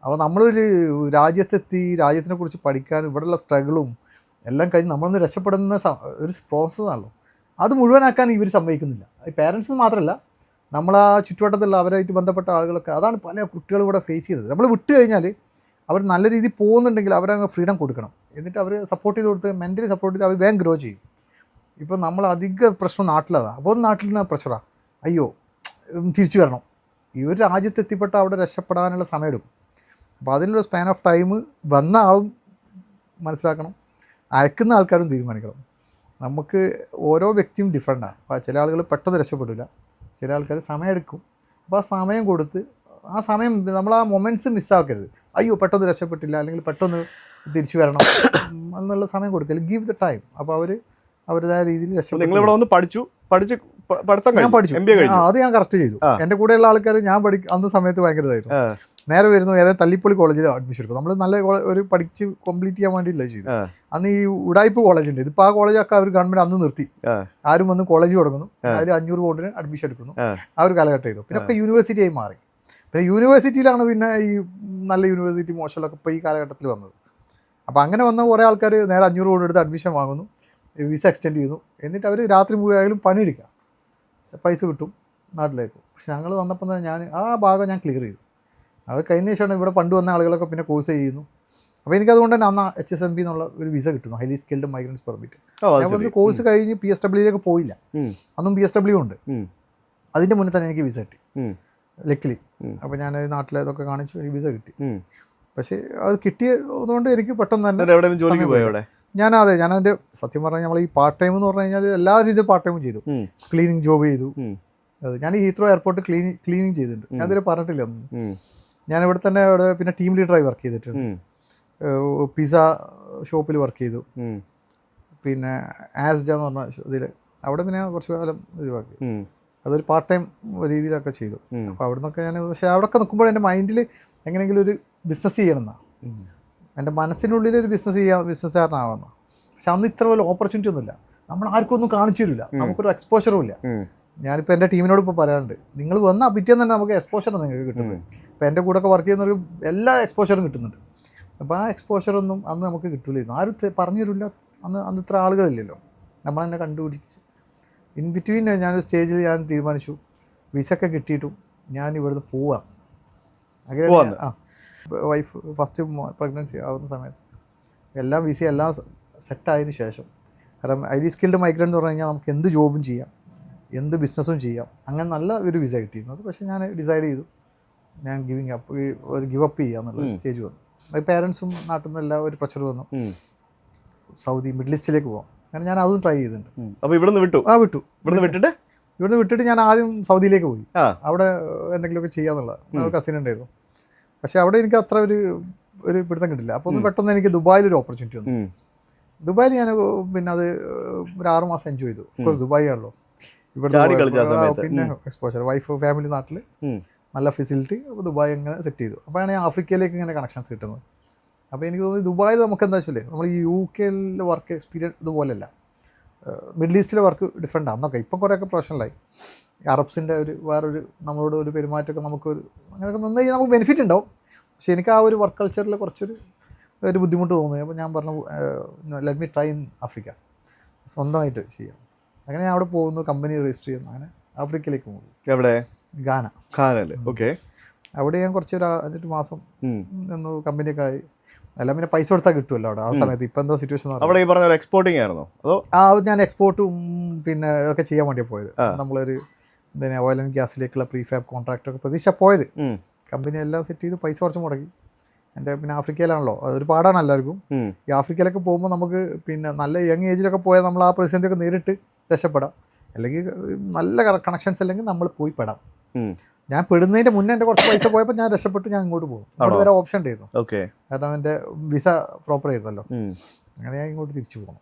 അപ്പോൾ നമ്മളൊരു രാജ്യത്തെത്തി രാജ്യത്തിനെ കുറിച്ച് പഠിക്കാനും ഇവിടെയുള്ള സ്ട്രഗിളും എല്ലാം കഴിഞ്ഞ് നമ്മളൊന്ന് രക്ഷപ്പെടുന്ന ഒരു പ്രോസസ്സാണല്ലോ. അത് മുഴുവനാക്കാൻ ഇവർ സമ്മതിക്കുന്നില്ല. ഈ പേരൻസ് മാത്രമല്ല, നമ്മളാ ചുറ്റുവട്ടത്തുള്ള അവരായിട്ട് ബന്ധപ്പെട്ട ആളുകളൊക്കെ അതാണ് പല കുട്ടികളും ഇവിടെ ഫേസ് ചെയ്യുന്നത്. നമ്മൾ വിട്ട് കഴിഞ്ഞാൽ അവർ നല്ല രീതിയിൽ പോകുന്നുണ്ടെങ്കിൽ അവരങ്ങ് ഫ്രീഡം കൊടുക്കണം. എന്നിട്ട് അവർ സപ്പോർട്ട് ചെയ്ത് കൊടുത്ത് മെൻ്റലി സപ്പോർട്ട് ചെയ്ത് അവർ വേഗം ഗ്രോ ചെയ്യും. ഇപ്പോൾ നമ്മൾ അധിക പ്രശ്നം നാട്ടിലതാണ്. അപ്പോൾ നാട്ടിൽ നിന്ന് പ്രഷറാണ്, അയ്യോ തിരിച്ചു വരണം. ഇവർ രാജ്യത്തെത്തിപ്പെട്ട അവിടെ രക്ഷപ്പെടാനുള്ള സമയമെടുക്കും. അപ്പോൾ അതിനുള്ള സ്പാൻ ഓഫ് ടൈം വന്ന ആളും മനസ്സിലാക്കണം, അയക്കുന്ന ആൾക്കാരും തീരുമാനിക്കണം. നമുക്ക് ഓരോ വ്യക്തിയും ഡിഫറെൻ്റാണ്. അപ്പോൾ ചില ആളുകൾ പെട്ടെന്ന് രക്ഷപ്പെടില്ല, ചില ആൾക്കാർ സമയമെടുക്കും. അപ്പോൾ ആ സമയം കൊടുത്ത് ആ സമയം നമ്മൾ ആ മൊമെൻറ്റ്സ് മിസ്സാക്കരുത്. അയ്യോ പെട്ടെന്ന് രക്ഷപ്പെട്ടില്ല അല്ലെങ്കിൽ പെട്ടെന്ന് തിരിച്ചു വരണം എന്നുള്ള സമയം കൊടുക്കില്ല. Give the time. അപ്പോൾ അവരുടേതായ രീതിയിൽ രക്ഷപ്പെട്ടു. നിങ്ങളിവിടെ വന്ന് പഠിച്ചു. അത് ഞാൻ കറക്റ്റ് ചെയ്തു. എൻ്റെ കൂടെയുള്ള ആൾക്കാർ ഞാൻ അന്ന സമയത്ത് ഭയങ്കര ഇതായിരുന്നു. നേരെ വരുന്നു ഏതായാലും തല്ലിപ്പൊളി കോളേജിൽ അഡ്മിഷൻ എടുക്കും. നമ്മൾ നല്ല ഒരു പഠിച്ച് കംപ്ലീറ്റ് ചെയ്യാൻ വേണ്ടിയില്ല ചെയ്തു. അന്ന് ഈ ഉടായ്പ കോളേജുണ്ട്. ഇതിപ്പോൾ ആ കോളേജൊക്കെ അവർ ഗവൺമെൻറ് അന്ന് നിർത്തി. ആരും വന്ന് കോളേജ് തുടങ്ങുന്നു, അതിൽ 500 പൗണ്ടിന് അഡ്മിഷൻ എടുക്കുന്നു. ആ ഒരു കാലഘട്ടം ചെയ്തു. പിന്നെ ഒക്കെ യൂണിവേഴ്സിറ്റിയായി മാറി. പിന്നെ യൂണിവേഴ്സിറ്റിയിലാണ് പിന്നെ ഈ നല്ല യൂണിവേഴ്സിറ്റി മോശമൊക്കെ ഇപ്പോൾ ഈ കാലഘട്ടത്തിൽ വന്നത്. അപ്പോൾ അങ്ങനെ വന്ന കുറേ ആൾക്കാർ നേരെ 500 പൗണ്ട് എടുത്ത് അഡ്മിഷൻ വാങ്ങുന്നു, വിസ എക്സ്റ്റെൻഡ് ചെയ്യുന്നു. എന്നിട്ട് അവർ രാത്രി മുഴുവനായാലും പണിയെടുക്കുക, പൈസ കിട്ടും, നാട്ടിലേക്ക്. പക്ഷെ ഞങ്ങൾ വന്നപ്പോൾ തന്നെ ഞാൻ ആ ഭാഗം ഞാൻ ക്ലിയർ ചെയ്തു. അത് കഴിഞ്ഞ ശേഷമാണ് ഇവിടെ പണ്ട് വന്ന ആളുകളൊക്കെ പിന്നെ കോഴ്സ് ചെയ്യുന്നു. അപ്പോൾ എനിക്കതുകൊണ്ട് തന്നെ അന്ന് HSMP എന്നുള്ള ഒരു വിസ കിട്ടുന്നു, ഹൈലി സ്കിൽഡ് മൈഗ്രൻസ് പെർമിറ്റ്. ഞാൻ വന്ന് കോഴ്സ് കഴിഞ്ഞ് PSWയിലേക്ക് പോയില്ല. അന്നും PSW ഉണ്ട്. അതിൻ്റെ മുന്നേ തന്നെ എനിക്ക് വിസ കിട്ടി ലക്കിലി. അപ്പോൾ ഞാൻ നാട്ടിലെ ഇതൊക്കെ കാണിച്ചു, എനിക്ക് വിസ കിട്ടി. പക്ഷേ അത് കിട്ടിയതുകൊണ്ട് എനിക്ക് പെട്ടെന്ന് തന്നെ ഞാനതിൻ്റെ സത്യം പറഞ്ഞാൽ നമ്മൾ ഈ പാർട്ട് ടൈം എന്ന് പറഞ്ഞു കഴിഞ്ഞാൽ എല്ലാ രീതിയിലും പാർട്ട് ടൈമും ചെയ്തു. ക്ലീനിങ് ജോബ് ചെയ്തു. അത് ഞാൻ ഹീത്രോ എയർപോർട്ട് ക്ലീനിങ് ചെയ്തിട്ടുണ്ട്. ഞാൻ ഇതുവരെ പറഞ്ഞിട്ടില്ല ഒന്നും. ഞാനിവിടെ തന്നെ അവിടെ പിന്നെ ടീം ലീഡറായി വർക്ക് ചെയ്തിട്ടുണ്ട്. പിസ്സ ഷോപ്പിൽ വർക്ക് ചെയ്തു. പിന്നെ ആസ്ജ എന്ന് പറഞ്ഞ ഇതിൽ അവിടെ പിന്നെ കുറച്ച് കാലം ഒഴിവാക്കി. അതൊരു പാർട്ട് ടൈം രീതിയിലൊക്കെ ചെയ്തു. അപ്പോൾ അവിടെ നിന്നൊക്കെ ഞാൻ പക്ഷേ അവിടെയൊക്കെ നിൽക്കുമ്പോൾ എൻ്റെ മൈൻഡിൽ എങ്ങനെയെങ്കിലും ഒരു ബിസിനസ് ചെയ്യണമെന്നാണ്. എൻ്റെ മനസ്സിനുള്ളിൽ ഒരു ബിസിനസ്സുകാരനാവണം. പക്ഷെ അന്ന് ഇത്ര വലിയ ഓപ്പർച്യൂണിറ്റി ഒന്നുമില്ല, നമ്മൾ ആർക്കും ഒന്നും കാണിച്ചു തരില്ല, നമുക്കൊരു എക്സ്പോഷറും ഇല്ല. ഞാനിപ്പോൾ എൻ്റെ ടീമിനോട് ഇപ്പോൾ പറയാറുണ്ട്, നിങ്ങൾ വന്നാൽ പിറ്റേന്ന് തന്നെ നമുക്ക് എക്സ്പോഷറാണ് നിങ്ങൾക്ക് കിട്ടുന്നത്. ഇപ്പോൾ എൻ്റെ കൂടെ ഒക്കെ വർക്ക് ചെയ്യുന്നവർക്ക് എല്ലാ എക്സ്പോഷറും കിട്ടുന്നുണ്ട്. അപ്പോൾ ആ എക്സ്പോഷറൊന്നും അന്ന് നമുക്ക് കിട്ടില്ലായിരുന്നു, ആരും പറഞ്ഞു തരില്ല. അന്ന് ഇത്ര ആളുകളില്ലല്ലോ, നമ്മൾ തന്നെ കണ്ടുപിടിച്ച്. ഇൻ ബിറ്റ്വീൻ ഞാനൊരു സ്റ്റേജിൽ ഞാൻ തീരുമാനിച്ചു, വിസയൊക്കെ കിട്ടിയിട്ടും ഞാൻ ഇവിടുന്ന് പോവാം. അങ്ങനെ വൈഫ് ഫസ്റ്റ് പ്രഗ്നൻസി ആവുന്ന സമയത്ത് എല്ലാം വിസ എല്ലാം സെറ്റായതിനു ശേഷം, കാരണം ഹൈലി സ്കിൽഡ് മൈഗ്രൻ്റ് എന്ന് പറഞ്ഞു കഴിഞ്ഞാൽ നമുക്ക് എന്ത് ജോബും ചെയ്യാം, എന്ത് ബിസിനസ്സും ചെയ്യാം, അങ്ങനെ നല്ല ഒരു വിസ കിട്ടിയിരുന്നത്. പക്ഷേ ഞാൻ ഡിസൈഡ് ചെയ്തു ഞാൻ ഗിവ് അപ്പ് ചെയ്യുക എന്നുള്ള സ്റ്റേജ് വന്നു. അത് പേരൻസും നാട്ടിൽ നിന്നെല്ലാം ഒരു പ്രഷർ വന്നു, സൗദി മിഡിൽ ഈസ്റ്റിലേക്ക് പോകാം. അങ്ങനെ ഞാൻ അതും ട്രൈ ചെയ്തിട്ടുണ്ട്. അപ്പോൾ ഇവിടുന്ന് വിട്ടു? വിട്ടു. ഇവിടുന്ന് വിട്ടിട്ട് ഞാൻ ആദ്യം സൗദിയിലേക്ക് പോയി, അവിടെ എന്തെങ്കിലുമൊക്കെ ചെയ്യാന്നുള്ള കസിൻ ഉണ്ടായിരുന്നു. പക്ഷേ അവിടെ എനിക്ക് അത്ര ഒരു പിടുത്തം കിട്ടില്ല. അപ്പോൾ ഒന്ന് പെട്ടെന്ന് എനിക്ക് ദുബായിലൊരു ഓപ്പർച്യൂണിറ്റി വന്നു. ദുബായിൽ ഞാൻ പിന്നെ അത് ഒരു 6 മാസം എൻജോയ് ചെയ്തു. ഓഫ്കോഴ്സ് ദുബായ് ആണല്ലോ, ഇവിടെ പിന്നെ എക്സ്പോഷർ, വൈഫ് ഫാമിലി നാട്ടിൽ നല്ല ഫെസിലിറ്റി. അപ്പോൾ ദുബായ് അങ്ങനെ സെറ്റ് ചെയ്തു. അപ്പോഴാണ് ഞാൻ ആഫ്രിക്കയിലേക്ക് ഇങ്ങനെ കണക്ഷൻസ് കിട്ടുന്നത്. അപ്പോൾ എനിക്ക് തോന്നി ദുബായിൽ നമുക്ക് എന്താ വെച്ചാൽ നമ്മൾ ഈ UK വർക്ക് എക്സ്പീരിയൻസ് ഇതുപോലെയല്ല, മിഡിൽ ഈസ്റ്റിലെ വർക്ക് ഡിഫറെൻ്റ് ആണ്. അന്നൊക്കെ ഇപ്പം കുറേയൊക്കെ പ്രൊഫഷണലായി. അറബ്സിൻ്റെ വേറൊരു നമ്മളോട് ഒരു പെരുമാറ്റമൊക്കെ നമുക്കൊരു അങ്ങനെയൊക്കെ നിന്ന് കഴിഞ്ഞാൽ നമുക്ക് ബെനിഫിറ്റ് ഉണ്ടാവും. പക്ഷേ എനിക്ക് ആ ഒരു വർക്ക് കൾച്ചറിൽ കുറച്ചൊരു ബുദ്ധിമുട്ട് തോന്നി. അപ്പോൾ ഞാൻ പറഞ്ഞു let me try in Africa, സ്വന്തമായിട്ട് ചെയ്യാം. അങ്ങനെ ഞാൻ അവിടെ പോകുന്നു, കമ്പനി രജിസ്റ്റർ ചെയ്യുന്നു, അങ്ങനെ ആഫ്രിക്കയിലേക്ക് പോകും. എവിടെ? ഗാന. ഓക്കെ. അവിടെ ഞാൻ കുറച്ചൊരു 5 മാസം നിന്ന് കമ്പനിയൊക്കെ ആയി. എല്ലാം പിന്നെ പൈസ കൊടുത്താൽ കിട്ടുമല്ലോ അവിടെ ആ സമയത്ത്. ഇപ്പം എന്താ സിറ്റുവേഷൻ അവിടെ ഈ പറഞ്ഞ എക്സ്പോർട്ടിങ് ആയിരുന്നോ അതോ? ഞാൻ എക്സ്പോർട്ടും പിന്നെ ഒക്കെ ചെയ്യാൻ വേണ്ടിയാണ് പോയത്. നമ്മളൊരു പിന്നെ ഓയിൽ ആൻഡ് ഗ്യാസിലേക്കുള്ള പ്രീഫാബ് കോൺട്രാക്റ്റൊക്കെ പ്രതീക്ഷ പോയത്. കമ്പനി എല്ലാം സെറ്റ് ചെയ്ത് പൈസ കുറച്ച് മുടക്കി. എൻ്റെ പിന്നെ ആഫ്രിക്കയിലാണല്ലോ, അതൊരു പാടാണ് എല്ലാവർക്കും. ഈ ആഫ്രിക്കയിലൊക്കെ പോകുമ്പോൾ നമുക്ക് പിന്നെ നല്ല യങ് ഏജിലൊക്കെ പോയാൽ നമ്മൾ ആ പ്രതിസന്ധിയൊക്കെ നേരിട്ട് രക്ഷപ്പെടാം. അല്ലെങ്കിൽ നല്ല കണക്ഷൻസ് അല്ലെങ്കിൽ നമ്മൾ പോയി പെടാം. ഞാൻ പെടുന്നതിൻ്റെ മുന്നേ എൻ്റെ കുറച്ച് പൈസ പോയപ്പോൾ ഞാൻ രക്ഷപ്പെട്ടു, ഞാൻ ഇങ്ങോട്ട് പോകും. അവിടെ വരെ ഓപ്ഷൻ ഉണ്ടായിരുന്നു, കാരണം എൻ്റെ വിസ പ്രോപ്പർ ആയിരുന്നല്ലോ. അങ്ങനെ ഞാൻ ഇങ്ങോട്ട് തിരിച്ചു പോകണം.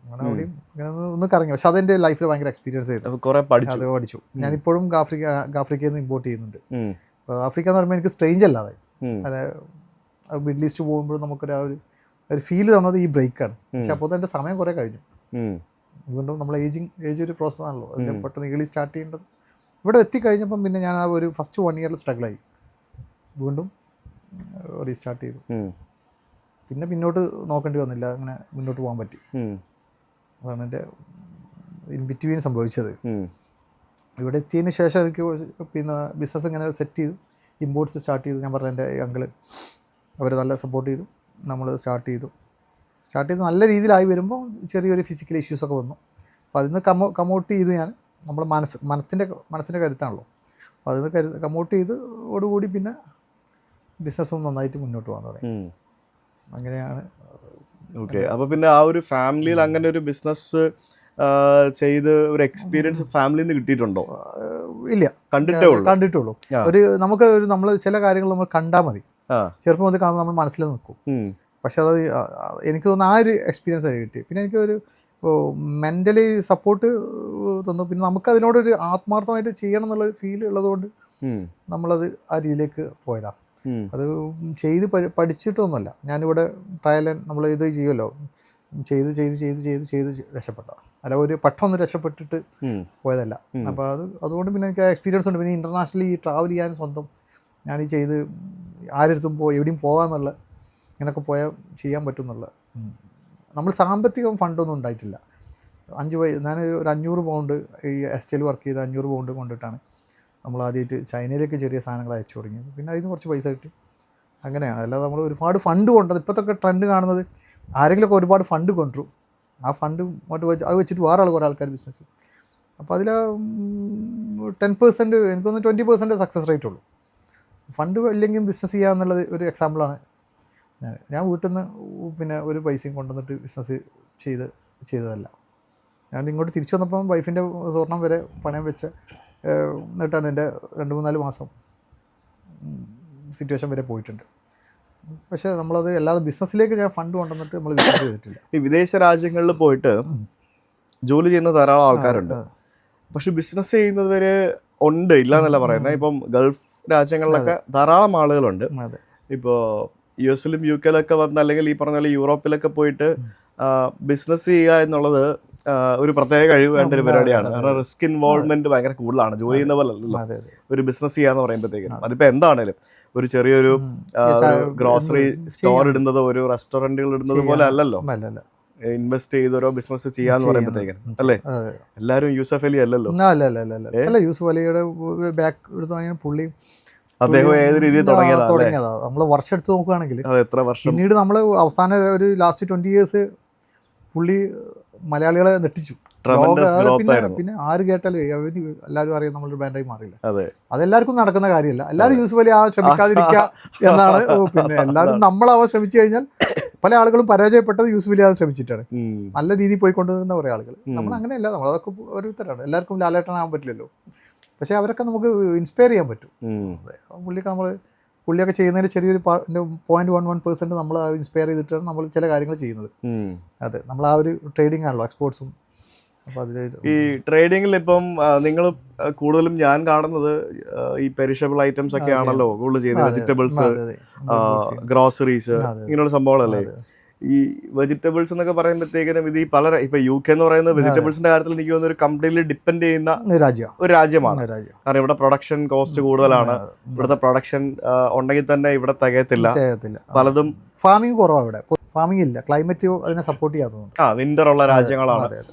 അങ്ങനെ അവിടെയും ഇങ്ങനെ ഒന്ന് കറങ്ങി. പക്ഷെ അതെൻ്റെ ലൈഫിൽ ഭയങ്കര എക്സ്പീരിയൻസ് ആയിരുന്നു, കുറേ പഠിച്ചു. ഞാനിപ്പോഴും ആഫ്രിക്കയിൽ നിന്ന് ഇമ്പോർട്ട് ചെയ്യുന്നുണ്ട്. അപ്പോൾ ആഫ്രിക്ക എന്ന് പറയുമ്പോൾ എനിക്ക് സ്ട്രേഞ്ച് അല്ലാതെ, അത് മിഡിൽ ഈസ്റ്റ് പോകുമ്പോഴും നമുക്കൊരു ഒരു ഫീൽ തന്നത് ഈ ബ്രേക്കാണ്. പക്ഷെ അപ്പോൾ എൻ്റെ സമയം കുറേ കഴിഞ്ഞു. വീണ്ടും നമ്മൾ ഏജ് ഒരു പ്രോസസ്സാണല്ലോ, അതിൻ്റെ പെട്ടെന്ന് ഈഗളി സ്റ്റാർട്ട് ചെയ്യേണ്ടത്. ഇവിടെ എത്തിക്കഴിഞ്ഞപ്പം പിന്നെ ഞാൻ ആ ഒരു ഫസ്റ്റ് 1 ഇയറിൽ സ്ട്രഗിളായി. വീണ്ടും റീസ്റ്റാർട്ട് ചെയ്തു. പിന്നെ പിന്നോട്ട് നോക്കേണ്ടി വന്നില്ല, അങ്ങനെ മുന്നോട്ട് പോകാൻ പറ്റി. അതാണ് എൻ്റെ ഇൻ ബിറ്റ്വീൻ സംഭവിച്ചത്. ഇവിടെ എത്തിയതിന് ശേഷം എനിക്ക് പിന്നെ ബിസിനസ് ഇങ്ങനെ സെറ്റ് ചെയ്തു, ഇമ്പോർട്ട്സ് സ്റ്റാർട്ട് ചെയ്തു. ഞാൻ പറഞ്ഞ എൻ്റെ അങ്കിള് അവർ നല്ല സപ്പോർട്ട് ചെയ്തു. നമ്മൾ സ്റ്റാർട്ട് ചെയ്ത് നല്ല രീതിയിലായി വരുമ്പോൾ ചെറിയൊരു ഫിസിക്കൽ ഇഷ്യൂസൊക്കെ വന്നു. അപ്പോൾ അതിൽ നിന്ന് കമൗട്ട് ചെയ്തു ഞാൻ. നമ്മൾ മനസ്സിൻ്റെ കരുത്താണല്ലോ, അപ്പോൾ അതിൽ നിന്ന് കമൗട്ട് ചെയ്തോടുകൂടി പിന്നെ ബിസിനസ്സും നന്നായിട്ട് മുന്നോട്ട് പോകാൻ തുടങ്ങി. അങ്ങനെയാണ്. ഓക്കെ. അപ്പോൾ പിന്നെ ആ ഒരു ഫാമിലിയിൽ അങ്ങനെ ഒരു ബിസിനസ് ചെയ്ത് ഒരു എക്സ്പീരിയൻസ് ഫാമിലിയിൽ നിന്ന് കിട്ടിയിട്ടുണ്ടോ? ഇല്ല, കണ്ടിട്ടുള്ളൂ. നമുക്ക് നമ്മൾ ചില കാര്യങ്ങൾ നമ്മൾ കണ്ടാൽ മതി, ചെറുപ്പം മുതൽ കാണുമ്പോൾ നമ്മൾ മനസ്സിൽ നിൽക്കും. പക്ഷെ അത് എനിക്ക് തോന്നുന്നു ആ ഒരു എക്സ്പീരിയൻസ് ആയി കിട്ടി. പിന്നെ എനിക്കൊരു മെൻ്റലി സപ്പോർട്ട് തന്നു. പിന്നെ നമുക്കതിനോടൊരു ആത്മാർത്ഥമായിട്ട് ചെയ്യണം എന്നുള്ളൊരു ഫീൽ ഉള്ളതുകൊണ്ട് നമ്മളത് ആ രീതിയിലേക്ക് പോയതാണ്. അത് ചെയ്ത് പഠിച്ചിട്ടൊന്നുമല്ല. ഞാനിവിടെ ട്രയൽ നമ്മൾ ഇത് ചെയ്യുമല്ലോ, ചെയ്ത് രക്ഷപ്പെട്ട അല്ല, ഒരു പെട്ടെന്ന് രക്ഷപ്പെട്ടിട്ട് പോയതല്ല. അപ്പോൾ അതുകൊണ്ട് പിന്നെ എനിക്ക് എക്സ്പീരിയൻസ് ഉണ്ട്. പിന്നെ ഇൻ്റർനാഷണലി ട്രാവൽ ചെയ്യാൻ സ്വന്തം ഞാൻ ഈ ചെയ്ത് ആരെടുത്തും എവിടെയും പോകാമെന്നുള്ള ഇങ്ങനെയൊക്കെ പോയാൽ ചെയ്യാൻ പറ്റും എന്നുള്ള. നമ്മൾ സാമ്പത്തികം ഫണ്ടൊന്നും ഉണ്ടായിട്ടില്ല. ഞാൻ ഒരു 500 പൗണ്ട് ഈ എസ്റ്റേൽ വർക്ക് ചെയ്ത് 500 പൗണ്ട് കൊണ്ടിട്ടാണ് നമ്മൾ ആദ്യമായിട്ട് ചൈനയിലേക്ക് ചെറിയ സാധനങ്ങൾ അയച്ചു തുടങ്ങിയത്. പിന്നെ അതിന് കുറച്ച് പൈസ കിട്ടി. അങ്ങനെയാണ്. അല്ലാതെ നമ്മൾ ഒരുപാട് ഫണ്ട് കൊണ്ടത്. ഇപ്പോഴത്തെ ട്രെൻഡ് കാണുന്നത് ആരെങ്കിലുമൊക്കെ ഒരുപാട് ഫണ്ട് കൊണ്ടുവരും, ആ ഫണ്ട് അത് വെച്ചിട്ട് വേറെ കുറേ ആൾക്കാർ ബിസിനസ്. അപ്പോൾ അതിൽ 10%, എനിക്കൊന്ന് 20% സക്സസ് റേറ്റ് ഉള്ളൂ. ഫണ്ട് ഇല്ലെങ്കിൽ ബിസിനസ് ചെയ്യുക എന്നുള്ളത് ഒരു എക്സാമ്പിളാണ്. ഞാൻ വീട്ടിൽ നിന്ന് പിന്നെ ഒരു പൈസയും കൊണ്ടുവന്നിട്ട് ബിസിനസ് ചെയ്തതല്ല. ഞാൻ ഇങ്ങോട്ട് തിരിച്ചു വന്നപ്പം വൈഫിൻ്റെ സ്വർണം വരെ പണയം വെച്ച് എന്നിട്ടാണ് എൻ്റെ 2-3-4 മാസം സിറ്റുവേഷൻ വരെ പോയിട്ടുണ്ട്. പക്ഷേ നമ്മളത് അല്ലാതെ ബിസിനസ്സിലേക്ക് ഞാൻ ഫണ്ട് കൊണ്ടുവന്നിട്ട് നമ്മൾ ബിസിനസ് ചെയ്തിട്ടില്ല. ഈ വിദേശ രാജ്യങ്ങളിൽ പോയിട്ട് ജോലി ചെയ്യുന്ന ധാരാളം ആൾക്കാരുണ്ട്, പക്ഷെ ബിസിനസ് ചെയ്യുന്നവര് ഉണ്ട്, ഇല്ല എന്നല്ല പറയുന്നത്. ഇപ്പം ഗൾഫ് രാജ്യങ്ങളിലൊക്കെ ധാരാളം ആളുകളുണ്ട്. ഇപ്പോൾ US-ലും UK-ലൊക്കെ വന്ന് അല്ലെങ്കിൽ ഈ പറഞ്ഞ പോലെ യൂറോപ്പിലൊക്കെ പോയിട്ട് ബിസിനസ് ചെയ്യുക എന്നുള്ളത് ഒരു പ്രത്യേക കഴിവ് വേണ്ട ഒരു പരിപാടിയാണ്. കാരണം റിസ്ക് ഇൻവോൾവ്മെന്റ് ഭയങ്കര കൂടുതലാണ്. ജോലി ചെയ്യുന്ന പോലെ അല്ലല്ലോ ഒരു ബിസിനസ് ചെയ്യാന്ന് പറയുമ്പോഴത്തേക്കും. അതിപ്പോ എന്താണേലും ഒരു ചെറിയൊരു ഗ്രോസറി സ്റ്റോർ ഇടുന്നത് ഒരു റെസ്റ്റോറന്റുകൾ ഇടുന്നത് പോലെ അല്ലല്ലോ. ഇൻവെസ്റ്റ് ചെയ്ത് ഓരോ ബിസിനസ് ചെയ്യാന്ന് പറയുമ്പോഴത്തേക്കും അല്ലേ? എല്ലാരും യൂസഫ് അലി അല്ലല്ലോ. അല്ല, യൂസഫ് അലിയുടെ ബാക്ക് എടുത്ത് പുള്ളി അദ്ദേഹം ഏത് രീതിയിൽ തുടങ്ങിയതാണ്. നമ്മൾ വർഷം എടുത്ത് നോക്കുകയാണെങ്കിൽ എത്ര വർഷം പിന്നീട് നമ്മൾ അവസാന ഒരു ലാസ്റ്റ് 20 years പുള്ളി മലയാളികളെ നെട്ടിച്ചു. പിന്നെ ആര് കേട്ടാലും എല്ലാവരും അറിയാം നമ്മളൊരു ബ്രാൻഡായി മാറിയില്ല. അതെല്ലാവർക്കും നടക്കുന്ന കാര്യമല്ല. എല്ലാവരും യൂസഫ് അലി ശ്രമിക്കാതിരിക്കുക എന്നാണ്. പിന്നെ എല്ലാവരും നമ്മളാവാൻ ശ്രമിച്ചു കഴിഞ്ഞാൽ പല ആളുകളും പരാജയപ്പെട്ടത് യൂസഫ് അലി ശ്രമിച്ചിട്ടാണ്. നല്ല രീതിയിൽ പോയിക്കൊണ്ടിരുന്ന കുറേ ആളുകൾ. നമ്മൾ അങ്ങനെയല്ല, നമ്മളതൊക്കെ ഓരോരുത്തരാണ്. എല്ലാവർക്കും ലാലേട്ടനാകാൻ പറ്റില്ലല്ലോ. പക്ഷേ അവരൊക്കെ നമുക്ക് ഇൻസ്പയർ ചെയ്യാൻ പറ്റും. പുള്ളിയൊക്കെ ചെയ്യുന്നതിന് ചെറിയൊരു 0.11% നമ്മൾ ഇൻസ്പയർ ചെയ്തിട്ടാണ് നമ്മൾ ചില കാര്യങ്ങൾ ചെയ്യുന്നത്. അതെ, നമ്മൾ ആ ഒരു ട്രേഡിംഗ് ആണല്ലോ, എക്സ്പോർട്സും. അപ്പോൾ അതിൽ ഈ ട്രേഡിങ്ങിൽ ഇപ്പം നിങ്ങൾ കൂടുതലും ഞാൻ കാണുന്നത് ഈ പെരിഷബിൾ ഐറ്റംസ് ഒക്കെ ആണല്ലോ കൂടുതൽ ചെയ്യുന്നത്. വെജിറ്റബിൾസ്, ഗ്രോസറീസ്, ഇങ്ങനെയുള്ള സംഭവങ്ങളല്ലേ. ഈ വെജിറ്റബിൾസ് എന്നൊക്കെ പറയുമ്പോഴത്തേക്കിനും ഇത് ഈ ഇപ്പൊ UK എന്ന് പറയുന്നത് വെജിറ്റബിൾസിന്റെ കാര്യത്തിൽ എനിക്ക് തോന്നുന്നു ഒരു കംപ്ലീറ്റ്ലി ഡിപ്പെൻഡ് ചെയ്യുന്ന ഒരു രാജ്യമാണ്. കാരണം ഇവിടെ പ്രൊഡക്ഷൻ കോസ്റ്റ് കൂടുതലാണ്. ഇവിടുത്തെ പ്രൊഡക്ഷൻ ഉണ്ടെങ്കിൽ തന്നെ ഇവിടെ തികയത്തില്ല. പലതും ഫാമിംഗ് കുറവാണ്. ഇവിടെ ഫാമിംഗ് ഇല്ല, ക്ലൈമറ്റ് അതിനെ സപ്പോർട്ട് ചെയ്യാത്തതുകൊണ്ട്. വിന്റർ ഉള്ള രാജ്യങ്ങളാണ്.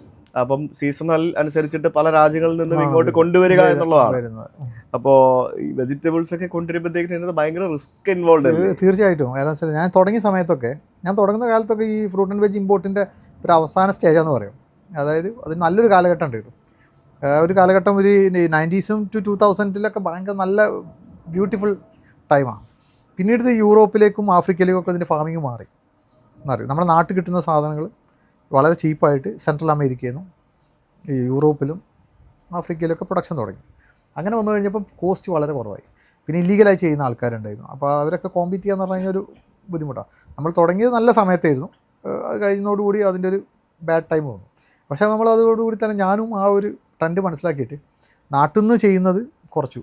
അപ്പം സീസണൽ അനുസരിച്ചിട്ട് പല രാജ്യങ്ങളിൽ നിന്നും ഇങ്ങോട്ട് കൊണ്ടുവരിക എന്നുള്ളതാണ്. അപ്പോൾ ഈ വെജിറ്റബിൾസ് ഒക്കെ കൊണ്ടുവരുമ്പോഴത്തേക്കും ഭയങ്കര റിസ്ക് ഇൻവോൾവ് ആണ്. തീർച്ചയായിട്ടും. കാരണം വെച്ചാൽ ഞാൻ തുടങ്ങിയ സമയത്തൊക്കെ, ഞാൻ തുടങ്ങുന്ന കാലത്തൊക്കെ ഈ ഫ്രൂട്ട് ആൻഡ് വെജ് ഇമ്പോർട്ടിൻ്റെ ഒരു അവസാന സ്റ്റേജാന്ന് പറയും. അതായത് അത് നല്ലൊരു കാലഘട്ടം ഉണ്ടായിരുന്നു. ഒരു കാലഘട്ടം ഒരു 90s to 2000 ഭയങ്കര നല്ല ബ്യൂട്ടിഫുൾ ടൈമാണ്. പിന്നീട് യൂറോപ്പിലേക്കും ആഫ്രിക്കയിലേക്കും ഒക്കെ ഇതിൻ്റെ ഫാമിങ് മാറി. നമ്മുടെ നാട്ടിൽ കിട്ടുന്ന സാധനങ്ങൾ വളരെ ചീപ്പായിട്ട് സെൻട്രൽ അമേരിക്കയിൽ നിന്നും ഈ യൂറോപ്പിലും ആഫ്രിക്കയിലൊക്കെ പ്രൊഡക്ഷൻ തുടങ്ങി. അങ്ങനെ വന്നു കഴിഞ്ഞപ്പം കോസ്റ്റ് വളരെ കുറവായി. പിന്നെ ഇല്ലീഗലായി ചെയ്യുന്ന ആൾക്കാരുണ്ടായിരുന്നു. അപ്പോൾ അവരൊക്കെ കോമ്പീറ്റ് ചെയ്യാന്ന് പറഞ്ഞു കഴിഞ്ഞാൽ ഒരു ബുദ്ധിമുട്ടാണ്. നമ്മൾ തുടങ്ങിയത് നല്ല സമയത്തായിരുന്നു. അത് കഴിയുന്നതോടുകൂടി അതിൻ്റെ ഒരു ബാഡ് ടൈം വന്നു. പക്ഷേ നമ്മൾ അതോടുകൂടി തന്നെ ഞാനും ആ ഒരു ട്രെൻഡ് മനസ്സിലാക്കിയിട്ട് നാട്ടിൽ നിന്ന് ചെയ്യുന്നത് കുറച്ചു.